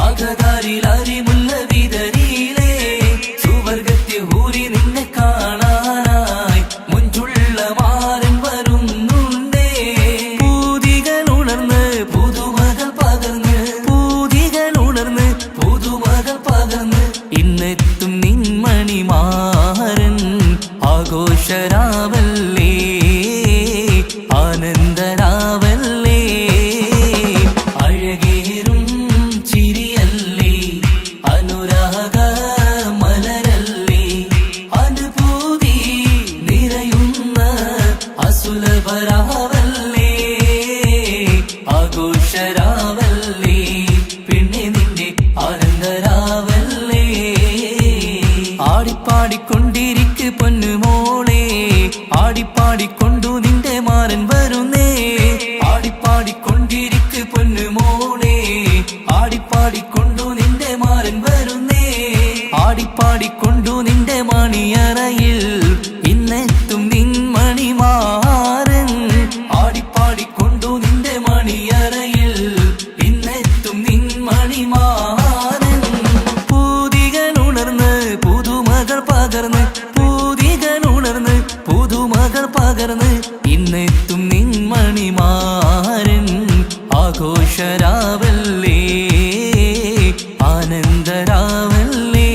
അഖദാരിൽ അറിമുല്ല വിതറിയില്ലേ സുവർഗത്തെ ഹൂറി നിന്നെ കാണാനായി മുഞ്ചുള്ള മാരൻ വരുന്നുണ്ടേ പൂതികൾ ഉണർന്ന് പുതുമകൾ പകർന്ന് പൂതികൾ ഉണർന്ന് പുതുമകൾ പകർന്ന് ഇന്നെത്തും നിൻമണിമാരൻ ആഘോഷരാവല്ലേ ആനന്ദരാവല്ലേ അഴകേറും ചിരിയല്ലേ അനുരാഗ മലരല്ലേ അനുഭൂതി നിറയുന്ന അസുലഭരാവല്ലേ ആഘോഷരാവല്ലേ പിന്നെ നിന്റെ ആനന്ദരാവല്ലേ ആടിപ്പാടിക്കൊണ്ടിരിക്ക് പൊന്നുമോളെ ആടിപ്പാടിക്കൊണ്ടു നിന്റെ മാരൻ വരുന്നേ ആടിപ്പാടിക്കൊണ്ടിരിക്ക് പൊന്നുമോളെ ആടിപ്പാടിക്കൊണ്ടു നിന്റെ മാരൻ വരുന്നേ ആടിപ്പാടിക്കൊണ്ടു നിന്റെ മണിയറയിൽ ഇന്നെത്തും നിൻമണിമാരൻ ആടിപ്പാടിക്കൊണ്ടു നിന്റെ മണിയറയിൽ ഇന്നെത്തും നിൻമണിമാരൻ പൂതികൾ ഉണർന്ന് പുതുമകൾ പകർന്ന് പൂതികൾ ഉണർന്ന് പുതുമകൾ പകർന്ന് ഇന്നെത്തും നിൻമണിമാരൻ ആഘോഷരാവല്ലേ ആനന്ദരാവല്ലേ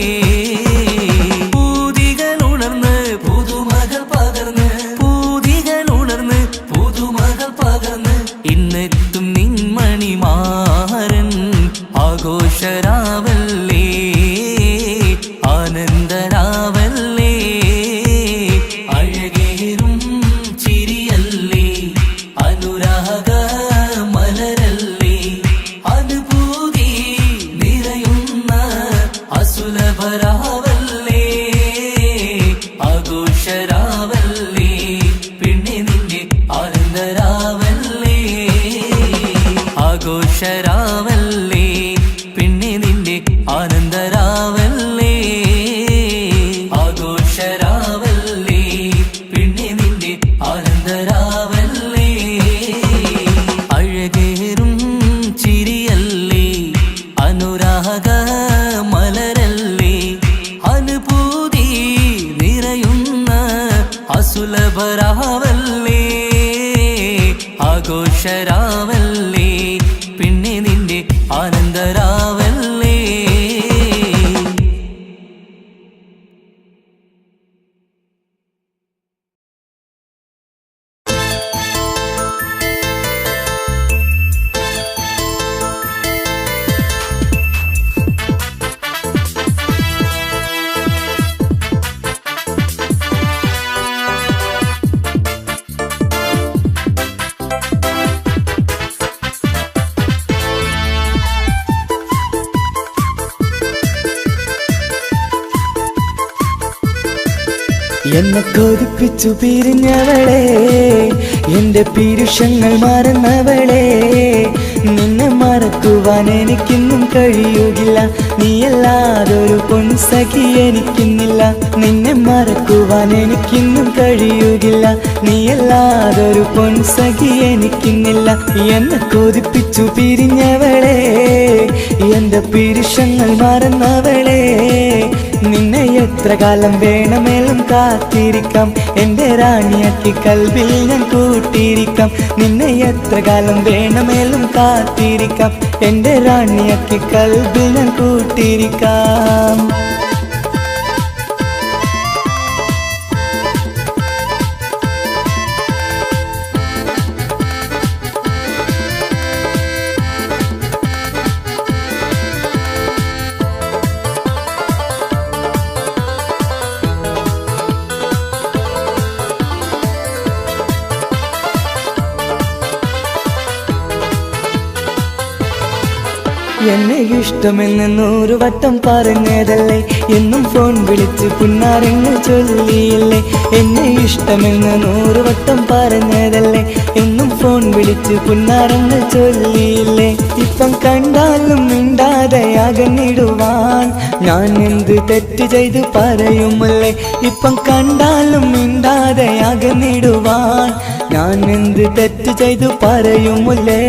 പൂതികൾ ഉണർന്ന് പുതുമകൾ പകർന്ന് പൂതികൾ ഉണർന്ന് പുതുമകൾ പകർന്ന് ഇന്നെത്തും നിൻമണിമാരൻ ആഘോഷരാവല്ലേ ആനന്ദരാവല്ലേ അഴകേറും ചിരിയല്ലേ അനുരാഗ മലരല്ലേ അനുഭൂതി നിറയുന്ന അസുലഭരാവല്ലേ ആഘോഷരാവല്ലേ പിന്നെ നിന്റെ ആനന്ദരാവല്ലേ ആഘോഷരാവല്ലേ പിന്നെ നിന്റെ ആനന്ദരാവല്ലേ ആഘോഷരാവല്ലേ പിന്നെ നിന്റെ ആനന്ദരാവല്ലേ അഴകേറും ചിരിയല്ലേ അനുരാഗ മലരല്ലേ അനുഭൂതി നിറയുന്ന അസുലഭരാവല്ലേ ആഘോഷരാവല്ലേ പിന്നെ നിന്റെ ആനന്ദരാവല്ലേ എന്നെ കൊതിപ്പിച്ചു പിരിഞ്ഞവളെ എന്റെ പീരുഷങ്ങൾ മറന്നവളെ നിന്നെ മറക്കുവാൻ എനിക്കിന്നും കഴിയുകില്ല നീയല്ലാതൊരു പൊൻസഖി എനിക്കിന്നില്ല നിന്നെ മറക്കുവാൻ എനിക്കിന്നും കഴിയുകില്ല നീയല്ലാതൊരു പൊൻസഖി എനിക്കിന്നില്ല എന്നെ കൊതിപ്പിച്ചു പിരിഞ്ഞവളെ എന്റെ പീരുഷങ്ങൾ മറന്നവളെ നിന്നെ എത്ര കാലം വേണമെങ്കിലും കാത്തിരിക്കാം എന്റെ റാണിയാക്കി കൽവിൽ ഞാൻ കൂട്ടിയിരിക്കാം നിന്നെ എത്ര കാലം വേണമെങ്കിലും കാത്തിരിക്കാം എന്റെ റാണിയാക്കി കൽവിൽ ഞാൻ കൂട്ടിയിരിക്കാം എന്നെ ഇഷ്ടമെന്ന് 100 വട്ടം പറഞ്ഞതല്ലേ എന്നും ഫോൺ വിളിച്ച് പുന്നാരങ്ങൾ ചൊല്ലിയില്ലേ എന്നെ ഇഷ്ടമെന്ന് 100 വട്ടം പറഞ്ഞതല്ലേ എന്നും ഫോൺ വിളിച്ച് പുന്നാരങ്ങൾ ചൊല്ലിയില്ലേ ഇപ്പം കണ്ടാലും മിണ്ടാതെ അകന്നിടുവാൻ ഞാൻ എന്ത് തെറ്റ് ചെയ്ത് പറയുമല്ലേ ഇപ്പം കണ്ടാലും മിണ്ടാതെ അകന്നിടുവാൻ ഞാൻ എന്ത് തെറ്റ് ചെയ്തു പറയുമല്ലേ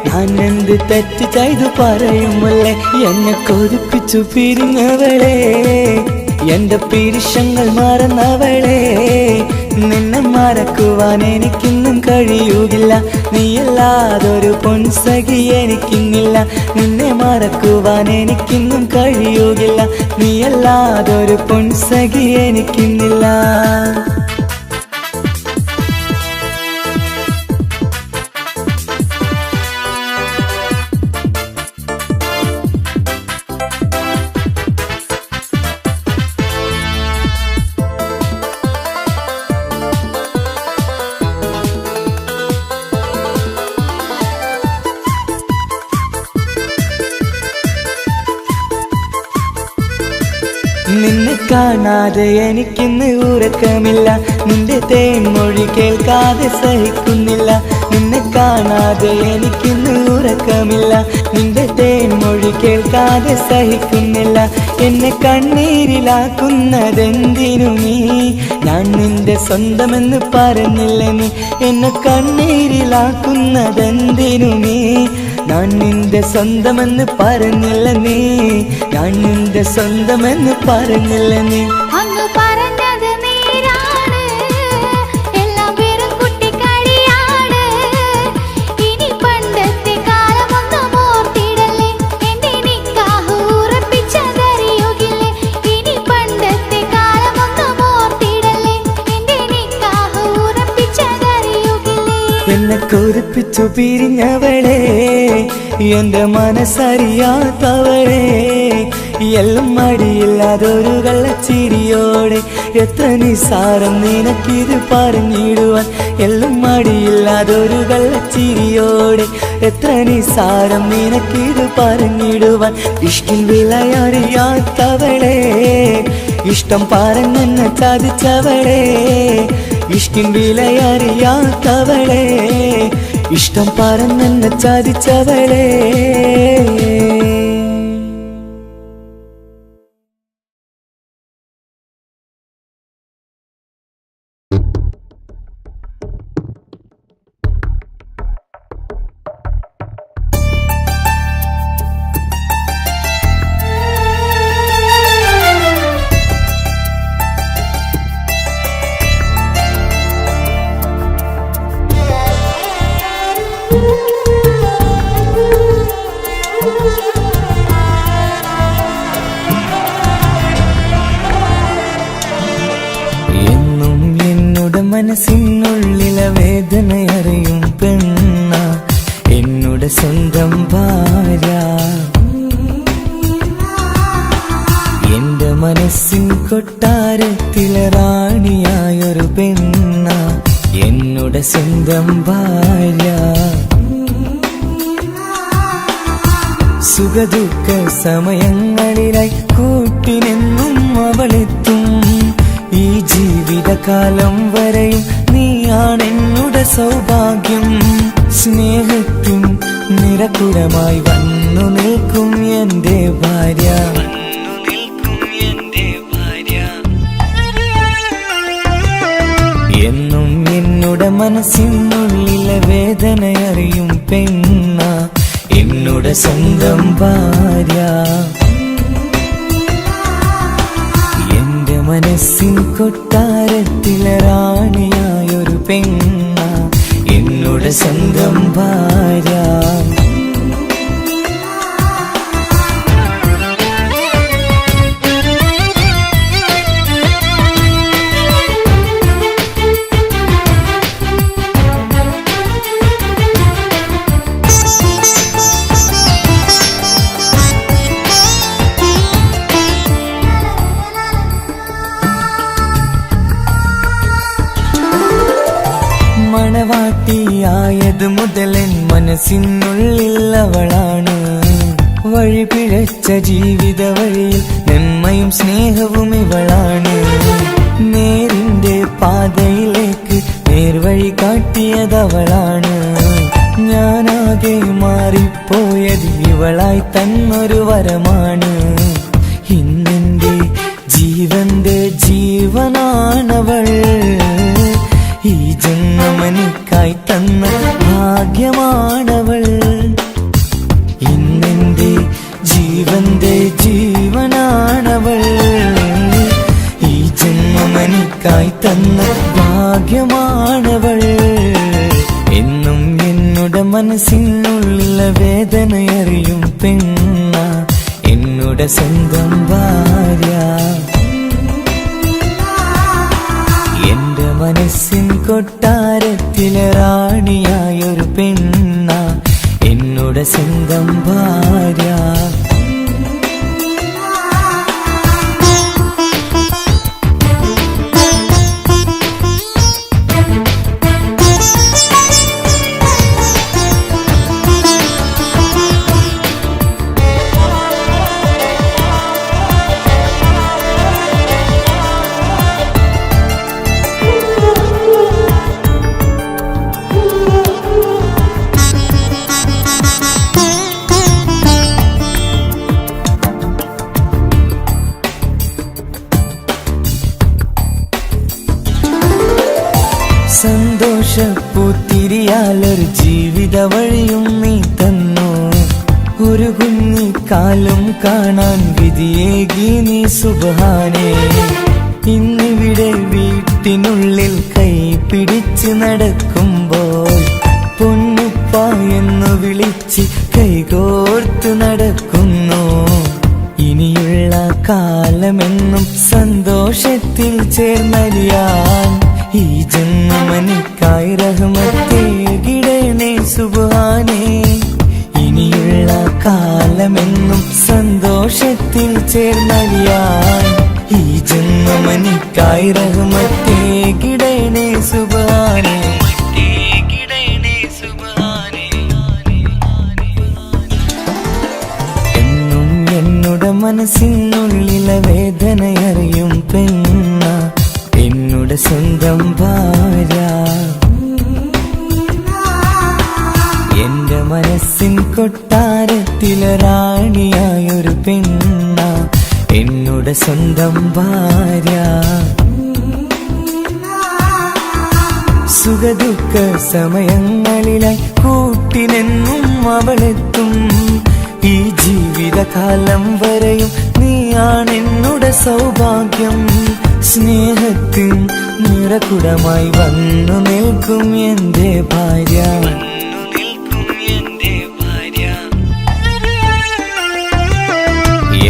ഞാൻ എന്ത് തെറ്റ് ചെയ്തു പറയുമല്ലേ എന്നെ കൊതിപ്പിച്ചു പിരിഞ്ഞവളെ എന്റെ പിരിശങ്ങൾ മറന്നവളെ നിന്നെ മറക്കുവാൻ എനിക്കിന്നും കഴിയുകില്ല നീയല്ലാതൊരു പൊൻസഖി എനിക്കിന്നില്ല നിന്നെ മറക്കുവാൻ എനിക്കിന്നും കഴിയുകില്ല നീയല്ലാതൊരു പൊൻസഖി എനിക്കിന്നില്ല നിന്നെ കാണാതെ എനിക്കിന്ന് ഉറക്കമില്ല നിന്റെ തേൻമൊഴി കേൾക്കാതെ സഹിക്കുന്നില്ല നിന്നെ കാണാതെ എനിക്കിന്ന് ഉറക്കമില്ല നിന്റെ തേൻമൊഴി കേൾക്കാതെ സഹിക്കുന്നില്ല എന്നെ കണ്ണീരിലാക്കുന്നതെന്തിനു നീ ഞാൻ നിന്റെ സ്വന്തമെന്ന് പറഞ്ഞില്ല നീ എന്നെ കണ്ണീരിലാക്കുന്നതെന്തിനു നീ ഞാൻ നിന്റെ സ്വന്തമെന്ന് പറഞ്ഞില്ല നീ ഞാൻ നിന്റെ സ്വന്തമെന്ന് പറഞ്ഞില്ല നീ അങ്ങ് പറഞ്ഞത് നേരാണ് എല്ലാം വെറും കുട്ടിക്കളിയാണ് ഇനി പണ്ടത്തെ കാലമൊന്നും ഓർത്തിടല്ലേ എന്റെ നിക്കാഹ് ഉറപ്പിച്ചതറിയുകില്ലേ ഇനി പണ്ടത്തെ കാലമൊന്നും ഓർത്തിടല്ലേ എന്റെ നിക്കാഹ് ഉറപ്പിച്ചതറിയുകില്ലേ എന്നെ കൊതിപ്പിച്ചു പിരിഞ്ഞവളെ എന്റെ മനസ്സറിയാത്തവളെ എല്ലാം മടിയില്ലാതൊരു കള്ളച്ചിരിയോടെ എത്ര നിസാരം നിനക്കിത് പറഞ്ഞിടുവാൻ എല്ലാം മടിയില്ലാതൊരു കള്ളച്ചിരിയോടെ എത്ര നിസാരം നിനക്കിത് പറഞ്ഞിടുവാൻ ഇഷ്കിൻ വിലയറിയാത്തവളെ ഇഷ്ടം പറഞ്ഞെന്നെ ചതിച്ചവളെ ഇഷ്കിൻ വിലയറിയാത്തവളെ ഇഷ്ടം പറഞ്ഞെന്നെ ചതിച്ചവളെ മനസ്സിനുള്ളിലെ വേദനയറിയും പെണ്ണ എന്നുടെ സ്വന്തം ഭാര്യ എന്റെ മനസ്സിൻ കൊട്ടാരത്തിലെ റാണിയായൊരു പെണ്ണ എന്നുടെ സ്വന്തം ഭാര്യ സുഖദുഃഖ സമയങ്ങളിലായി കൂട്ടിനെന്നും അവളെത്തും ഈ ജീവിതകാലം വരെയും നീയാണെന്നുടെ സൗഭാഗ്യം സ്നേഹത്തിൻ നിറകുടമായി വന്നു നിൽക്കും എന്റെ ഭാര്യ എന്നും എന്നുടെ മനസ്സിനുള്ളിലെ വേദനയറിയും പെണ്ണ എന്നുടെ സ്വന്തം ഭാര്യ മനസ്സിൻ കൊട്ടാരത്തിലെ റാണിയായൊരു പെണ്ണ എന്നോട് സ്വന്തം ഭാര്യ. മണവാട്ടിയായത് മുതലൻ മനസ്സിനുള്ളിൽ അവളാണ്. വഴി പിഴച്ച ജീവിത വഴിയിൽ നന്മയും സ്നേഹവും ഇവളാണ്. നേരിന്റെ പാതയിലേക്ക് നേർവഴി കാട്ടിയതവളാണ്. ഞാനാകെ മാറിപ്പോയത് ഇവളായി തന്നൊരു വരമാണ്. ഇന്നെന്റെ ജീവന്റെ ജീവനാണവൾ. ഈ ജന്മമെനിക്കായി തന്ന ഭാഗ്യമാണവൾ. ഇന്നെന്റെ ജീവന്റെ ജീവനാണവൾ. ഈ ജന്മമെനിക്കായി തന്ന ഭാഗ്യമാണവൾ. എന്നും എന്നുടെ മനസ്സിനുള്ളിലെ വേദനയറിയും പെണ്ണ എന്നുടെ സ്വന്തം ഭാര്യ. എന്റെ മനസ്സിൻ കൊട്ടാരത്തിലെ റാണിയായൊരു പെണ്ണ എന്നുടെ സ്വന്തം ഭാര്യ. സന്തോഷപ്പൂത്തിരിയാലൊരു ജീവിത വഴിയും നീ തന്നു. ഒരു കുഞ്ഞിക്കാലും കാണാൻ വിധിയേകി നീ സുബ്ഹാനേ. ഇന്നിവിടെ വീട്ടിനുള്ളിൽ കൈ പിടിച്ച് നടക്കുമ്പോൾ പൊന്നുപ്പ എന്ന് വിളിച്ച് കൈകോർത്ത് നടക്കുന്നു. ഇനിയുള്ള കാലമെന്നും സന്തോഷത്തിൽ ചേർന്നലിയാൻ ഈ ജന്മമെനിക്കായി റഹ്മത്തേകിടണേ സുബ്ഹാനേ. ഇനിയുള്ള കാലമെന്നും സന്തോഷത്തിൽ ചേർന്നലിയാൻ ഈ ജന്മമെനിക്കായി റഹ്മത്തേകിടണേ സുബ്ഹാനേ. എന്നും എന്നുടെ മനസ്സിനുള്ളിലെ വേദനയറിയും പെണ്ണ എന്നുടെ സ്വന്തം ഭാര്യ. എന്റെ മനസ്സിൻ കൊട്ടാരത്തിലെ റാണിയായൊരു പെണ്ണ എന്നുടെ സ്വന്തം ഭാര്യ. സുഖദുഃഖ സമയങ്ങളിലായി കൂട്ടിനെന്നും അവളെത്തും. ഈ ജീവിതകാലം വരെയും നീയാണെന്നുടെ സൗഭാഗ്യം. സ്നേഹത്തിൻ നിറകുടമായി വന്നു നിൽക്കും എന്റെ ഭാര്യ.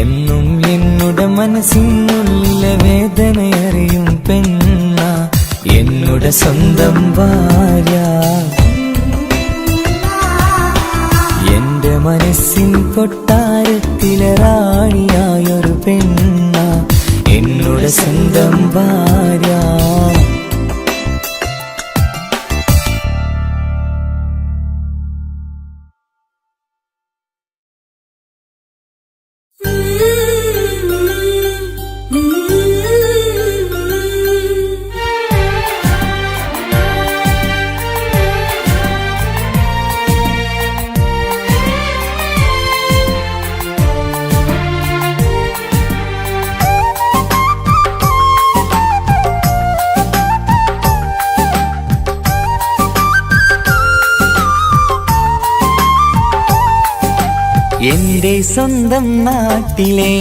എന്നും എന്നുടെ മനസ്സിനുള്ളിലെ വേദനയറിയും പെണ്ണ എന്നുടെ സ്വന്തം ഭാര്യ. എന്റെ മനസ്സിൻ കൊട്ടാരത്തിലെ റാണിയായൊരു പെണ്ണ എന്നുടെ സ്വന്തം ഭാര്യ. എന്റെ സ്വന്തം നാട്ടിലെ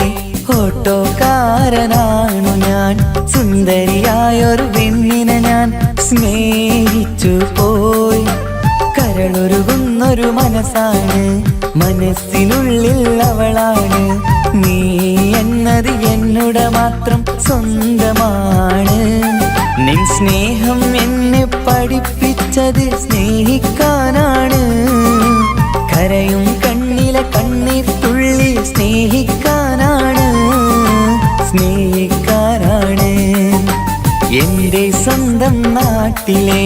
ഓട്ടോക്കാരനാണു ഞാൻ. സുന്ദരിയായൊരു പെണ്ണിനെ ഞാൻ സ്നേഹിച്ചു പോയി. കരളൊരുകുന്നൊരു മനസ്സാണ്, മനസ്സിനുള്ളിൽ അവളാണ്. നീ എന്നത് എന്നുടെ മാത്രം സ്വന്തമാണ്. നിൻ സ്നേഹം എന്നെ പഠിപ്പിച്ചത് സ്നേഹിക്കാനാണ്. കരയും കണ്ണിലെ കണ്ണീർ തുള്ളി സ്നേഹിക്കാനാണ്, സ്നേഹിക്കാനാണ്. എന്റെ സ്വന്തം നാട്ടിലെ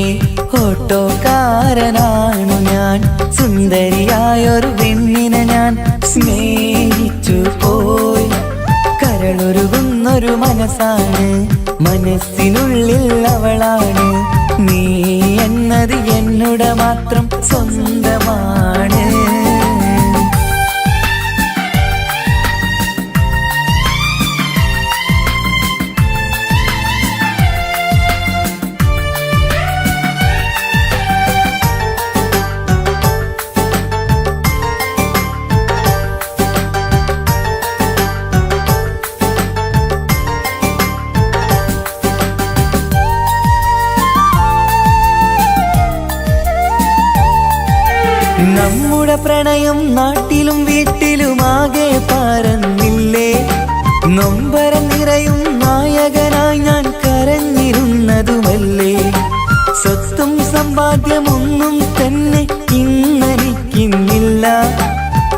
ഓട്ടോക്കാരനാണു ഞാൻ. സുന്ദരിയായൊരു പെണ്ണിനെ ഞാൻ സ്നേഹിച്ചു പോയി. കരളൊരുകുന്നൊരു മനസ്സാണ്, മനസ്സിനുള്ളിൽ അവളാണ്. നീ എന്നത് എന്നുടെ മാത്രം സ്വന്തമാണ്. നമ്മുടെ പ്രണയം നാട്ടിലും വീട്ടിലുമാകെ പരന്നില്ലേ. നൊമ്പരം നിറയും നായകനായി ഞാൻ കരഞ്ഞിരുന്നതുമല്ലേ. സ്വത്തും സമ്പാദ്യമൊന്നും തന്നെ ഇന്നെനിക്കിന്നില്ല.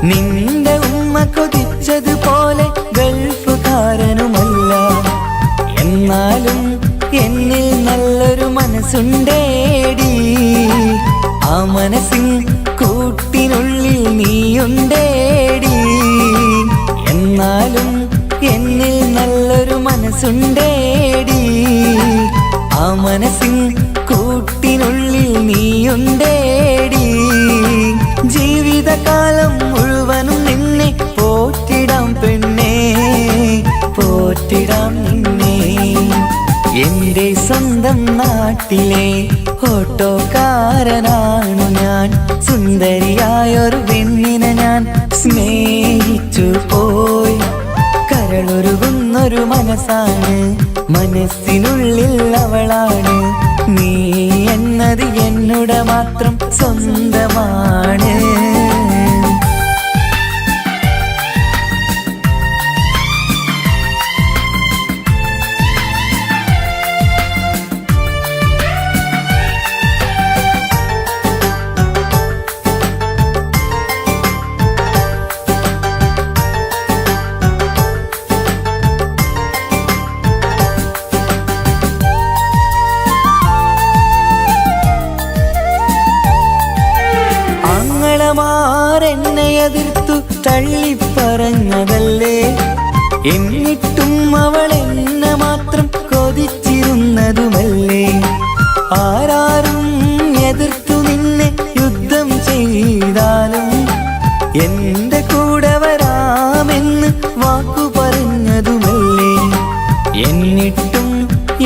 നിന്റെ ഉമ്മ കൊതിച്ചതുപോലെ ഗൾഫുകാരനുമല്ല. എന്നാലും എന്നിൽ നല്ലൊരു മനസ്സുണ്ടേടി. ആ മനസ്സിൻ കൂട്ടിനുള്ളിൽ നീയുണ്ടേടി. എന്നാലും എന്നിൽ നല്ലൊരു മനസ്സുണ്ടേടി. ആ മനസ്സിൻ കൂട്ടിനുള്ളിൽ നീയുണ്ടേടി. ജീവിതകാലം മുഴുവനും നിന്നെ പോറ്റിടാം പെണ്ണേ, പോറ്റിടാം നിന്നെ. എന്റെ സ്വന്തം നാട്ടിലെ ഓട്ടോക്കാരനാണു ഞാൻ. സുന്ദരിയായൊരു പെണ്ണിനെ ഞാൻ സ്നേഹിച്ചു പോയി. കരളൊരുകുന്നൊരു മനസ്സാണ്, മനസ്സിനുള്ളിൽ അവളാണ്. നീ എന്നത് എന്നുടെ മാത്രം സ്വന്തമാണ്. എന്നെ എതിർത്തു തള്ളിപ്പറഞ്ഞതല്ലേ. എന്നിട്ടും അവൾ എന്നെ മാത്രം കൊതിച്ചിരുന്നതുമല്ലേ. ആരാരും എതിർത്തു നിന്നെ യുദ്ധം ചെയ്താലും എന്റെ കൂടെ വരാമെന്ന് വാക്കു പറഞ്ഞതുമല്ലേ. എന്നിട്ടും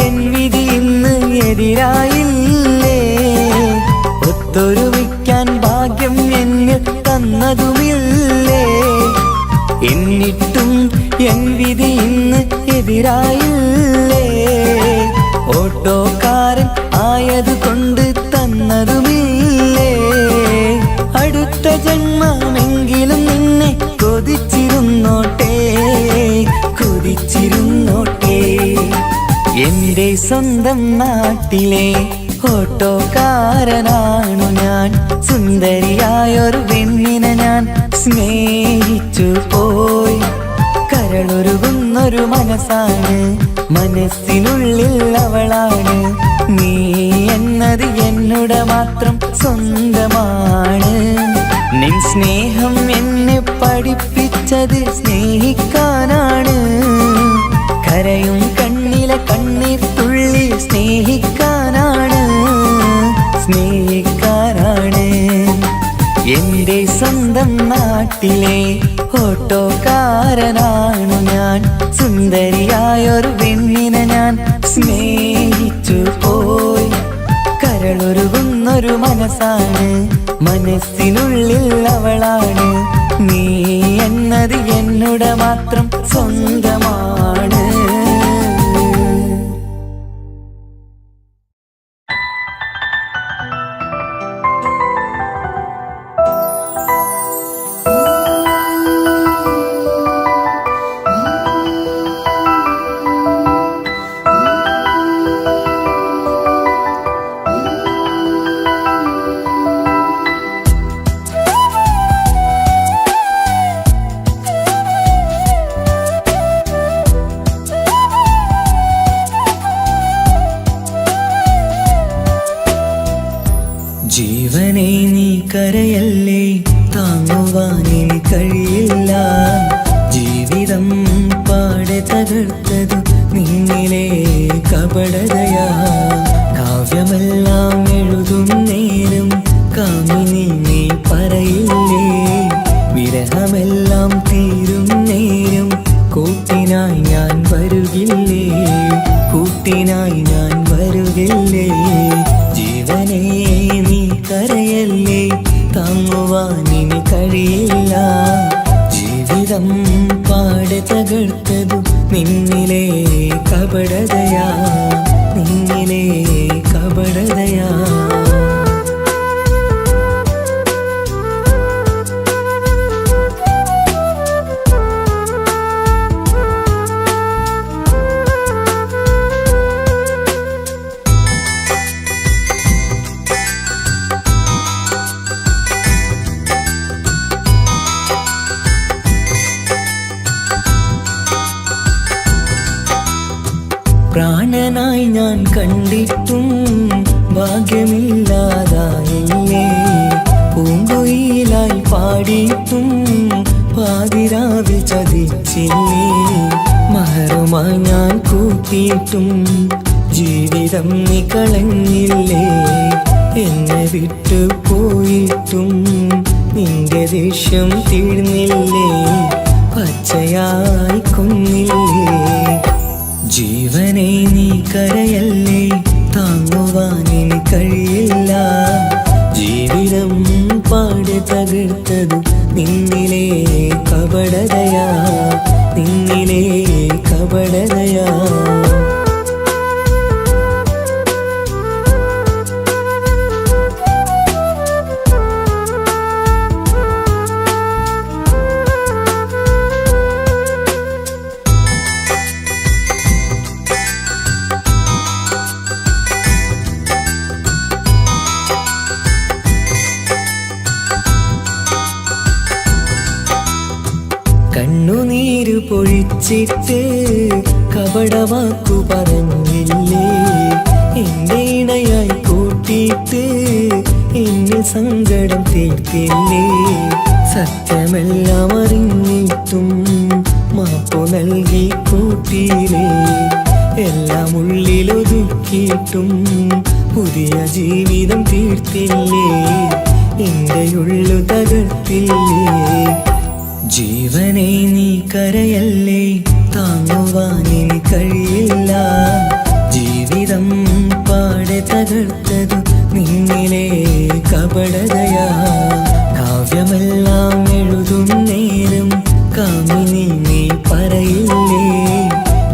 എൻ വിധി ഇന്ന് എതിരായില്ലേ. ഒത്തൊരുമിക്കാൻ ഭാഗ്യം എന്നിൽ തന്നതുമില്ലേ. എന്നിട്ടും എൻ വിധി ഇന്ന് എതിരായില്ലേ. ഓട്ടോക്കാരൻ ആയതുകൊണ്ട് തന്നതുമില്ലേ. അടുത്ത ജന്മമെങ്കിലും നിന്നെ കൊതിച്ചിരുന്നോട്ടെ, കൊതിച്ചിരുന്നോട്ടെ. എന്റെ സ്വന്തം നാട്ടിലെ ഓട്ടോക്കാരനാണു ഞാൻ. സുന്ദരിയായൊരു പെണ്ണിനെ ഞാൻ സ്നേഹിച്ചു പോയി. കരളൊരുകുന്നൊരു മനസ്സാണ്, മനസ്സിനുള്ളിൽ അവളാണ്. നീ എന്നത് എന്നുടെ മാത്രം സ്വന്തമാണ്. നിൻ സ്നേഹം എന്നെ പഠിപ്പിച്ചത് സ്നേഹിക്കാനാണ്. കരയും കണ്ണിലെ കണ്ണീർ തുള്ളി സ്നേഹിക്കാനാണ്, സ്നേഹിക്കാനാണ്. എന്റെ സ്വന്തം നാട്ടിലെ ഓട്ടോക്കാരനാണു ഞാൻ. സുന്ദരിയായൊരു പെണ്ണിനെ ഞാൻ സ്നേഹിച്ചു പോയി. കരളൊരുകുന്നൊരു മനസ്സാണ്, മനസ്സിനുള്ളിൽ അവളാണ്. നീ എന്നത് എന്നുടെ മാത്രം സ്വന്തമാണ്. ജീവനെ നീ കരയല്ലേ, താങ്ങുവാനിനി കഴിയില്ല. ജീവിതം പാടെ തകർത്തതു നിന്നിലെ കപടതയാ. കാവ്യമെല്ലാം എഴുതും നേരം കാമിനി നീ പറയില്ലേ. വിരഹമെല്ലാം തീരും നേരം കൂട്ടിനായി ഞാൻ വരുകില്ലേ, കൂട്ടിനായി ഞാൻ വരുകില്ലേ. ജീവനെ നീ കരയല്ലേ, താങ്ങുവാനിനി കഴിയില്ല. ജീവിതം പാടെ തകർത്തതു നിന്നിലെ കപടതയാ, നിന്നിലെ കപടതയാ. പ്രാണനായി ഞാൻ കണ്ടിട്ടും ഭാഗ്യമില്ലാതായില്ലേ. പൂങ്കുയിലായി പാടിയിട്ടും പാതിരാവിൽ ചതിച്ചില്ലേ. മഹറുമായി ഞാൻ കൂട്ടിയിട്ടും ജീവിതം നീ കളഞ്ഞില്ലേ. എന്നെ വിട്ടു പോയിട്ടും നിന്റെ ദേഷ്യം തീർന്നില്ലേ, പച്ചയായി കൊന്നില്ലേ. ജീവനെ നീ കരയല്ലേ, താങ്ങുവാനിനി കഴിയില്ല. ജീവിതം പാടെ തകർത്തതു നിന്നിലെ കപടതയാ, നിന്നിലെ കപടതയാ. കണ്ണുനീര് പൊഴിച്ചിട്ട് കപടവാക്കു പറഞ്ഞില്ലേ. എന്റെ ഇണയായി കൂട്ടിയിട്ട് എന്നിൽ സങ്കടം തീർത്തില്ലേ. സത്യമെല്ലാം അറിഞ്ഞിട്ടും മാപ്പു നൽകി കൂട്ടിയില്ലേ. എല്ലാം ഉള്ളിലൊതുക്കിയിട്ടും പുതിയ ജീവിതം തീർത്തില്ലേ. എന്റെ ഉള്ളു തകർത്തില്ലേ. ജീവനെ നീ കരയല്ലേ, താങ്ങുവാനിനി കഴിയില്ല. ജീവിതം പാടെ തകർത്തതു നിന്നിലെ കപടതയാ. കാവ്യമെല്ലാം എഴുതും നേരം കാമിനി നീ പറയില്ലേ.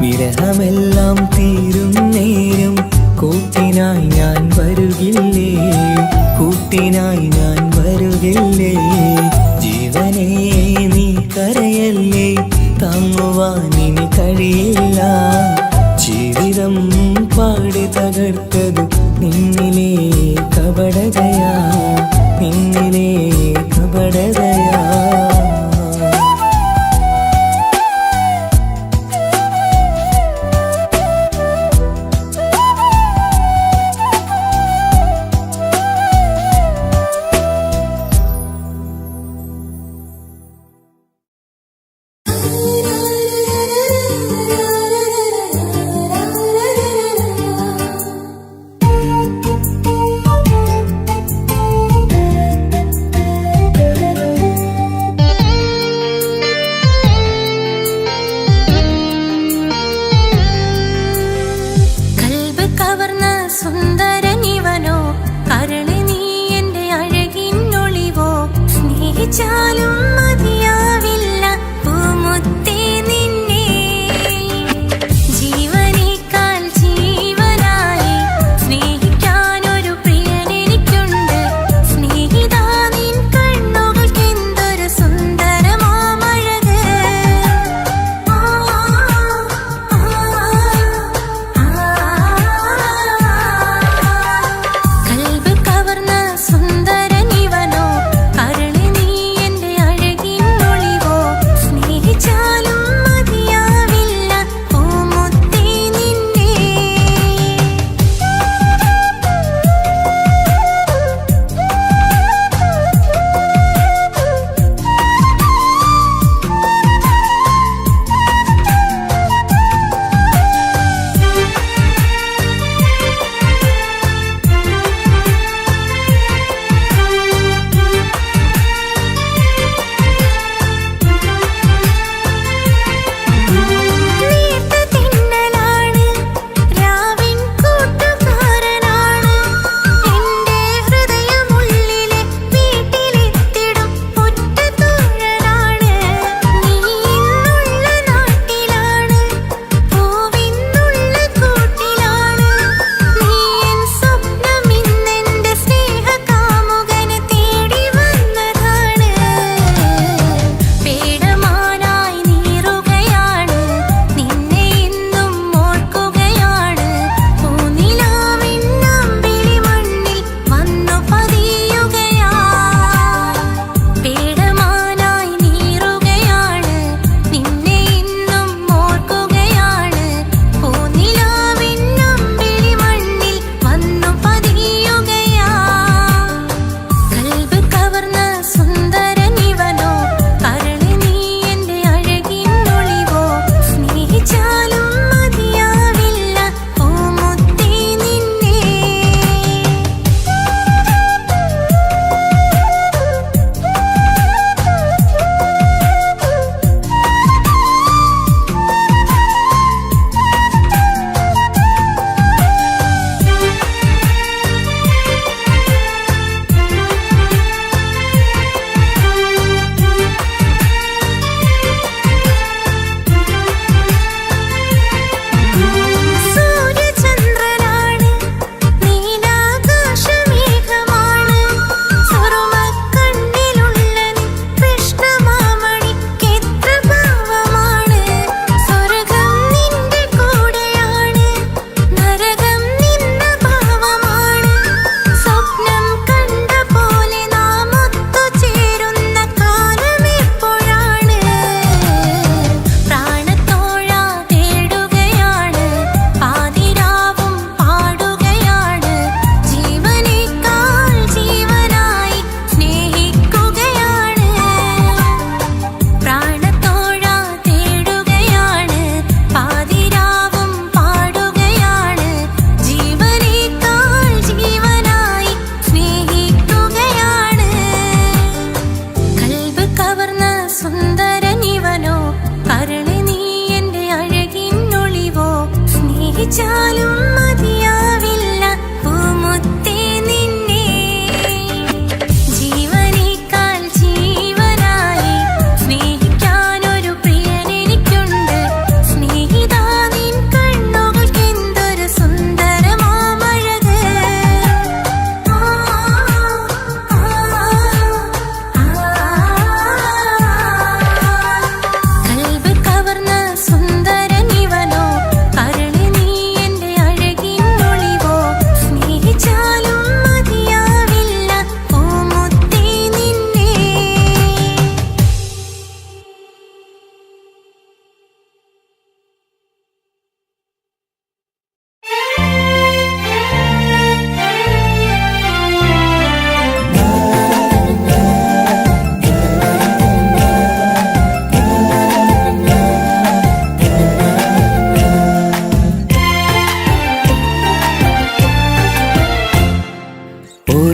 വിരഹമെല്ലാം തീരും നേരം കൂട്ടിനായി ഞാൻ വരുകില്ലേ, കൂട്ടിനായി ഞാൻ വരുകില്ലേ. ജീവനെ നീ കരയല്ലേ, താങ്ങുവാനിനി കഴിയില്ല. ജീവിതം പാടെ തകർത്തതു നിന്നിലെ കപടതയാ, നിന്നിലെ കപടതയാ. ും മതിയാവില്ല പൂമുത്തേ നിന്നെ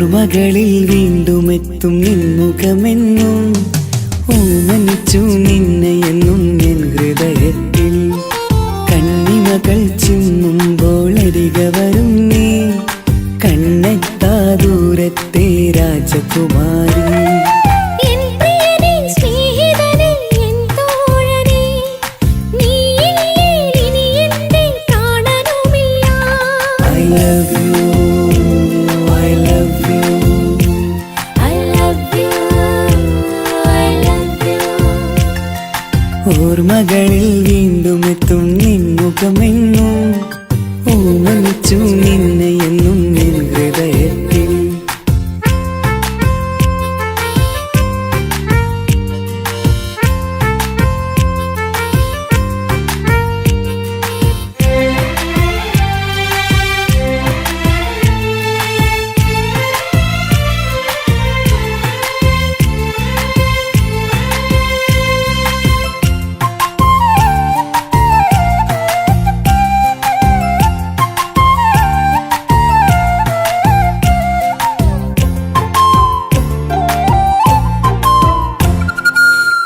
ഓർമ്മകളിൽ വീണ്ടും എത്തും നിൻമുഖമെന്നും ഓമനിച്ചു നിന്നെ എന്നും എൻ ഹൃദയത്തിൽ കണ്ണിമകൾ ചിമ്മുമ്പോൾ അരിക വരും നീ കണ്ണെത്താ ദൂരത്തെ രാജകുമാരി എൻ പ്രിയനേ സ്നേഹിതനേ എൻ തോഴനേ നീയില്ലേ ഇനി എന്റെ പ്രാണനുമില്ല I love you, I love you. I love you I love you ഓർമ്മകളിൽ വീണ്ടും എത്തും നിൻമുഖമെന്നും ഓമനിച്ചു നിന്നെ എന്നും എൻ ഹൃദയത്തിൽ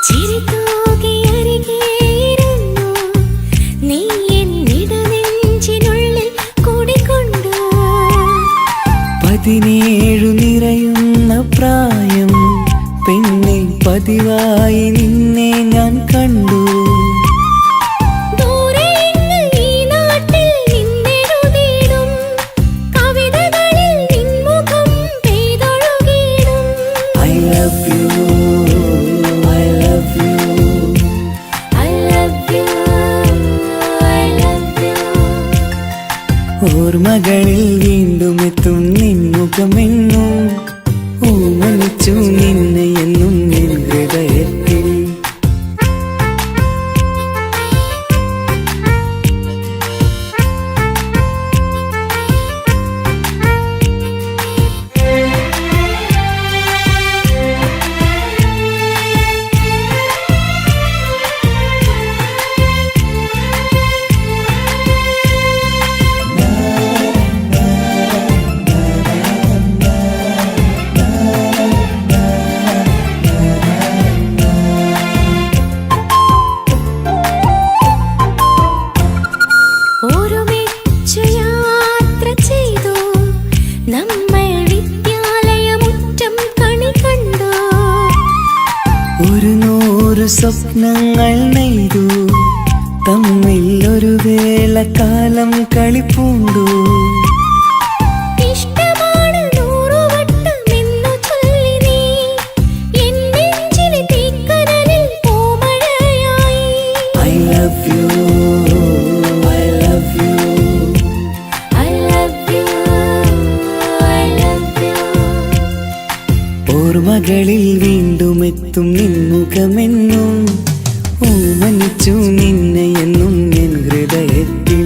ചിരിതൂകി അരികെയിരുന്നു നീ എന്നിടനെഞ്ചിനുള്ളിൽ കുടികൊണ്ടു 17 നിറയുന്ന പ്രായം പെണ്ണെ പതിവായി നിന്നെ ഞാൻ കണ്ടു ദൂരെയെങ്ങ് ഈ നാട്ടിൽ നിന്നെഴുതിയിടും കവിതകളിൽ നിൻമുഖം പെയ്തൊഴുകിയിടും I love you, I love you. I love you I love you ഓർമ്മകളിൽ വീണ്ടും എത്തും നിൻമുഖമെന്നും ഓമനിച്ചു നിന്നെ എന്നും എൻ ഹൃദയത്തിൽ ഒരുമിച്ചു യാത്ര ചെയ്തു നമ്മൾ വിദ്യാലയമുറ്റം കണി കണ്ടു 100 സ്വപ്നങ്ങൾ നെയ്തു തമ്മിൽ ഒരു വേള കാലം കളിപ്പൂണ്ടു ഇഷ്ടമാണ് 100 വട്ടമെന്നു ചൊല്ലി നീ എൻ നെഞ്ചിലെ തീക്കനലിൽ പൂമഴയായി I love you, I love you. I love you I love you ഓർമ്മകളിൽ വീണ്ടും എത്തും നിൻമുഖമെന്നും ഓമനിച്ചു നിന്നെ എന്നും എൻ ഹൃദയത്തിൽ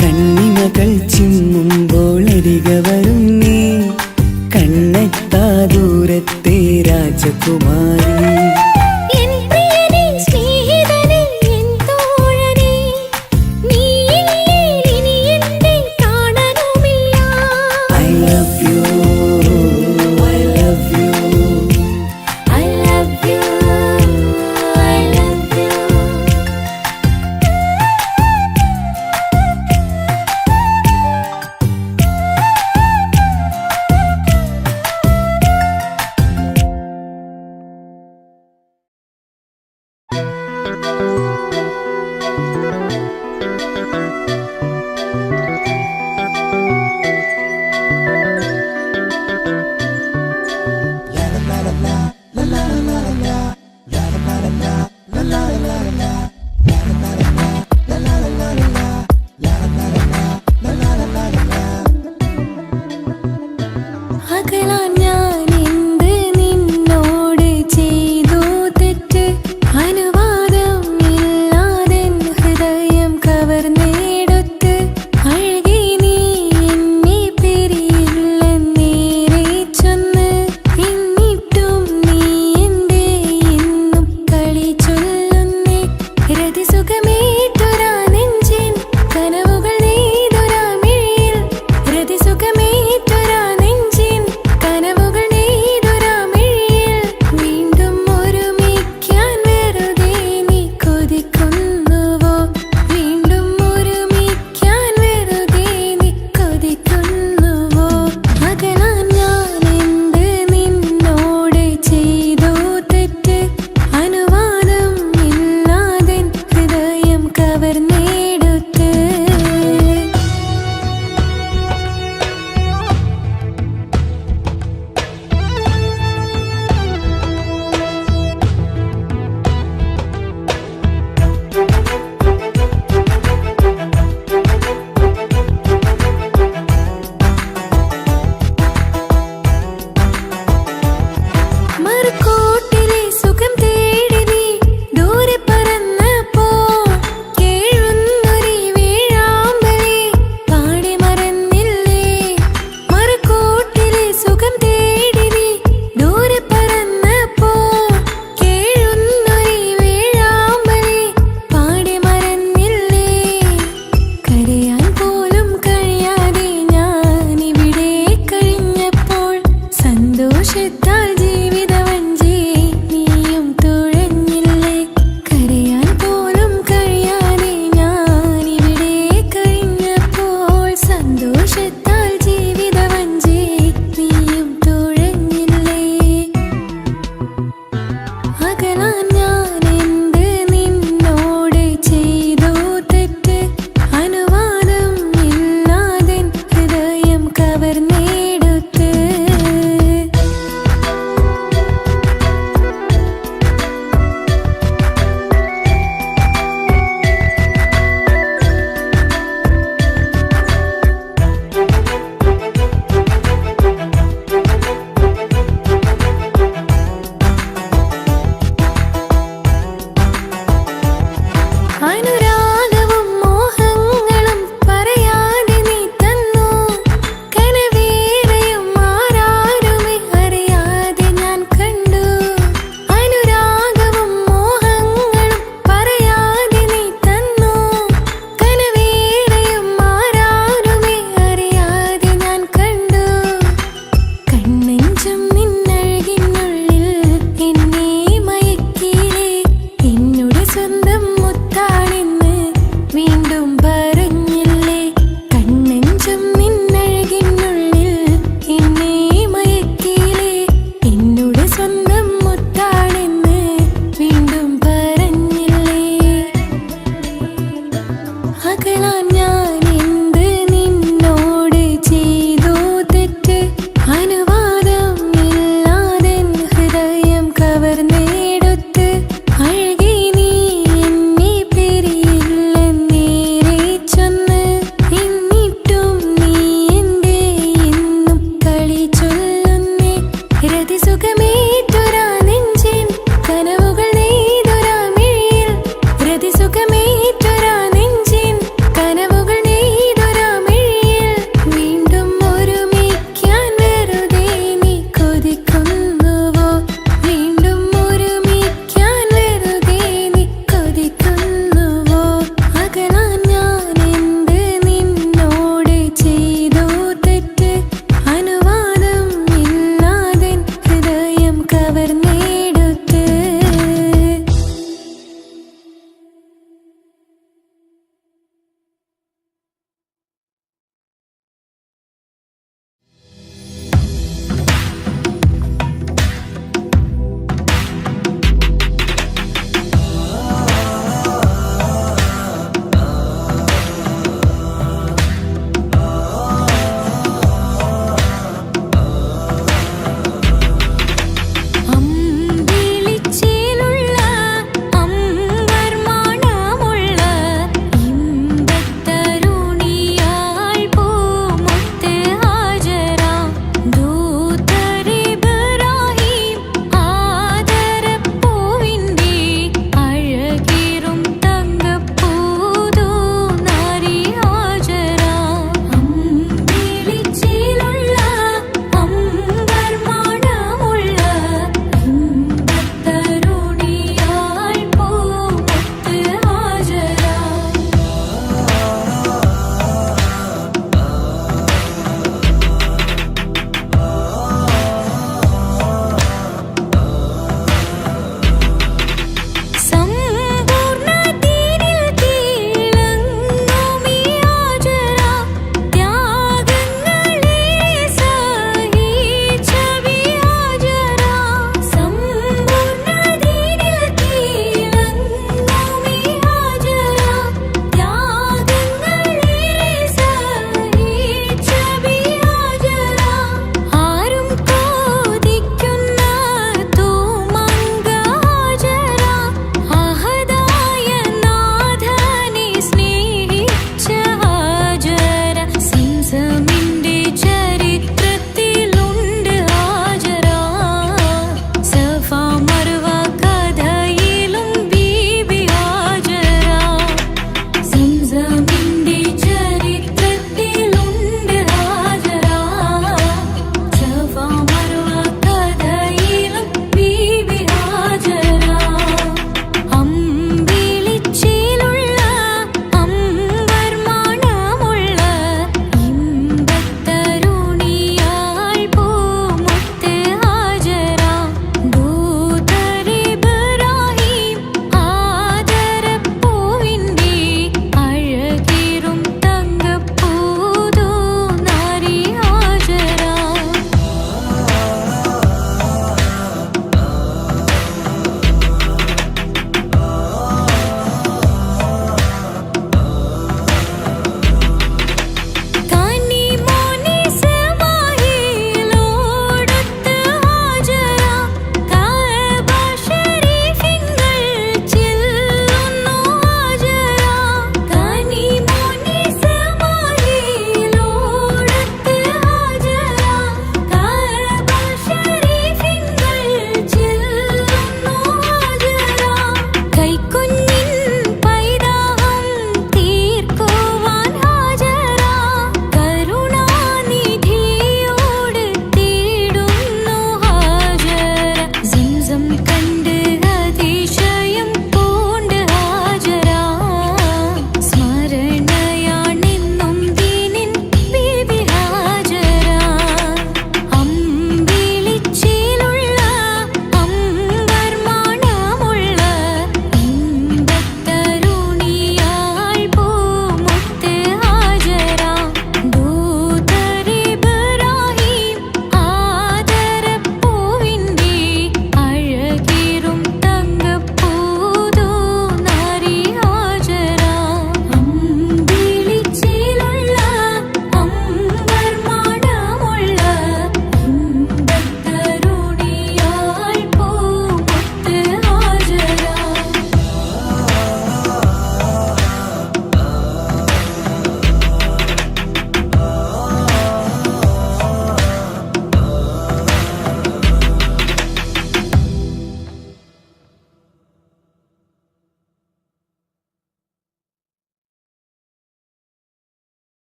കണ്ണിമകൾ ചിമ്മുമ്പോൾ അരിക വരും നീ കണ്ണെത്താ ദൂരത്തെ രാജകുമാരി എൻ പ്രിയനേ സ്നേഹിതനേ എൻ തോഴനേ നീയില്ലേ ഇനി എന്റെ പ്രാണനുമില്ല I love you, I love you. I love you I love you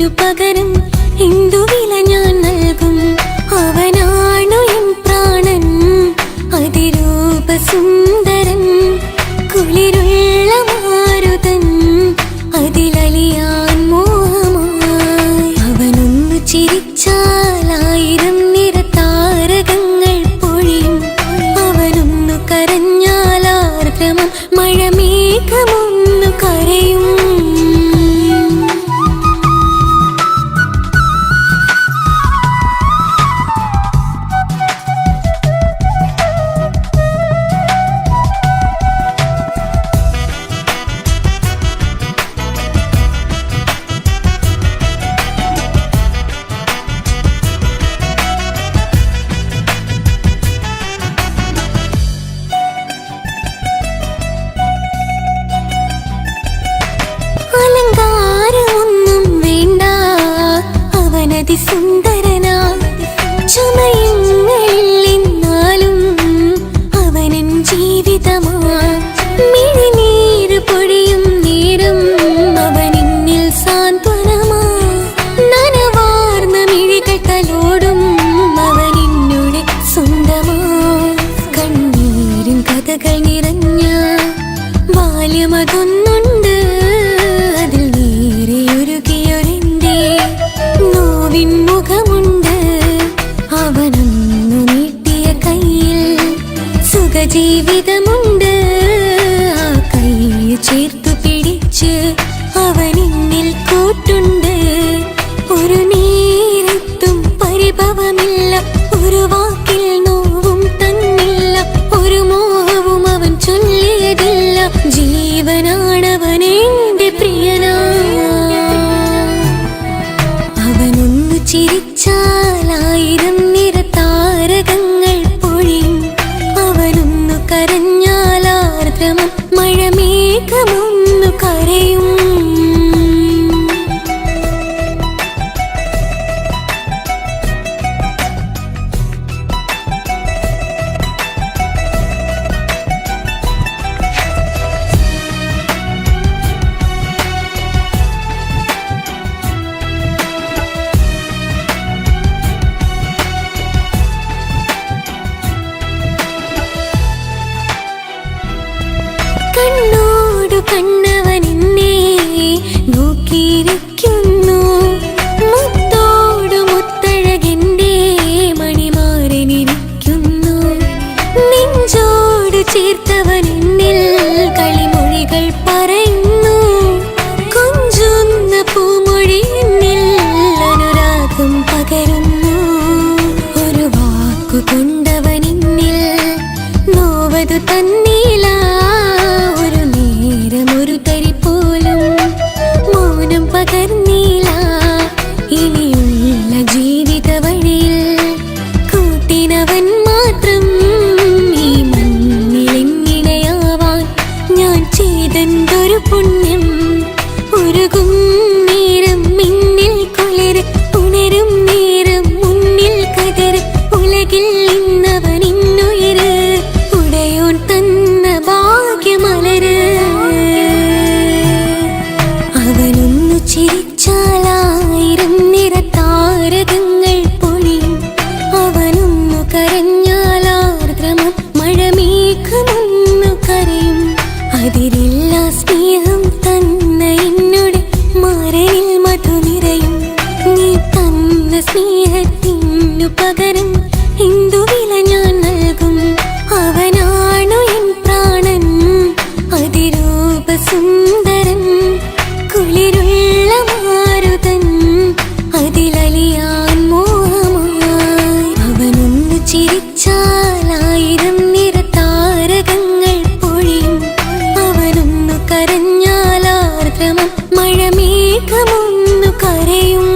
സ്നേഹത്തിനു പകരം എന്തു വില ഞാൻ നൽകും? അവനാണു എൻ പ്രാണൻ, അതിരൂപ സുന്ദരൻ, കുളിരുള്ള മാരുതൻ, അതിലലിയാൻ മോഹമായി. അവനൊന്നു ചിരിച്ചാൽ 1000 നിറതാരകങ്ങൾ പൊഴിയും. അവനൊന്നു കരഞ്ഞാൽ ആർദ്രമം മഴമേഘമൊന്നു കരയും. അലങ്കാരമൊന്നും വേണ്ട, അവനതി സുന്ദരനാ. ചമയങ്ങളിൽ എന്നാലും അവനൻ ജീവിതമാ. മിഴിനീര് പൊഴിയും നേരം അവനെന്നിൽ സാന്ത്വനമാ. നനവാർന്ന മിഴികൾ തലോടും അവനെന്നുടെ സ്വന്തമാ. കണ്ണീരും കഥകൾ നിറഞ്ഞ ബാല്യമതൊന്നുണ്ട്, അതിൽ നീരെയൊരുകിയൊരെന്റെ നോവിൻ മുഖമുണ്ട്. അവനൊന്നു നീട്ടിയ കയ്യിൽ സുഖജീവിതമുണ്ട്. ആ കൈ ചേർത്തു പിടിച്ച് അവനെന്നിൽ കൂട്ടുണ്ട്. ഒരു നേരത്തും പരിഭവമില്ല, ഒരു വാക്കിൽ നോവും തന്നില്ല, ഒരു മോഹവും അവൻ ചൊല്ലിയതില്ല. ജീവനാണവനെന്റെ പ്രിയനാ. അവനൊന്നു ചിരിച്ചാൽ 1000 നിറതാരകങ്ങൾ പൊഴിയും. അവനൊന്നു കരഞ്ഞാൽ ആർദ്രമം മഴമേഘമൊന്നു കരയും. കണ്ണോടു കണ്ണവനെന്നെ നോക്കിയിരിക്കുന്നു. മുത്തോടു മുത്തഴകെന്റെ മണിമാരനിരിക്കുന്നു. നെഞ്ചോട് ചേർത്തവനെന്നിൽ കളിമൊഴികൾ പറയുന്നു. കൊഞ്ചുന്ന പൂമൊഴി എന്നിൽ അനുരാഗം പകരുന്നു. ഒരു വാക്കു കൊണ്ടവനെന്നിൽ നോവതു തന്നില്ല. ഒരു നേരമൊരു തരി പോലും മൗനം പകർന്നില്ല. ഇനിയുള്ള ജീവിത വഴിയിൽ കൂട്ടിനവൻ മാത്രം. ഈ മണ്ണിലെങ്ങിണയാവാൻ ഞാൻ ചെയ്തെന്തൊരു പുണ്യം. ഉരുകും നേരം മിന്നിൽ കുളിര്, ഉണരും നേരം മുന്നിൽ കതിര്. ഉലകിൽ ഇന്നവൻ ഇന്നുയിര്, ഉടയോൻ തന്ന ഭാഗ്യമലര്. അവനൊന്നു ചിരിച്ചാൽ 1000 നിറതാരകങ്ങൾ പൊഴിയും. അവനൊന്നു കരഞ്ഞാൽ ആർദ്രമം മഴമേഘമൊന്നു കരയും. അതിരില്ല സ്നേഹം തന്ന എന്നോട് മാരനിൽ മധു നിറയും. നീ തന്ന സ്നേഹത്തിനു പകരം എന്തു വില ഞാൻ നൽകും? അവനാണു എൻ പ്രാണൻ, അതിരൂപ സുന്ദരൻ, കുളിരുള്ള മാരുതൻ, അതിലലിയാൻ മോഹമായി. അവനൊന്നു ചിരിച്ചാൽ 1000 നിറതാരകങ്ങൾ പൊഴിയും. അവനൊന്നു കരഞ്ഞാൽ ആർദ്രമം മഴമേഘമൊന്നു കരയും.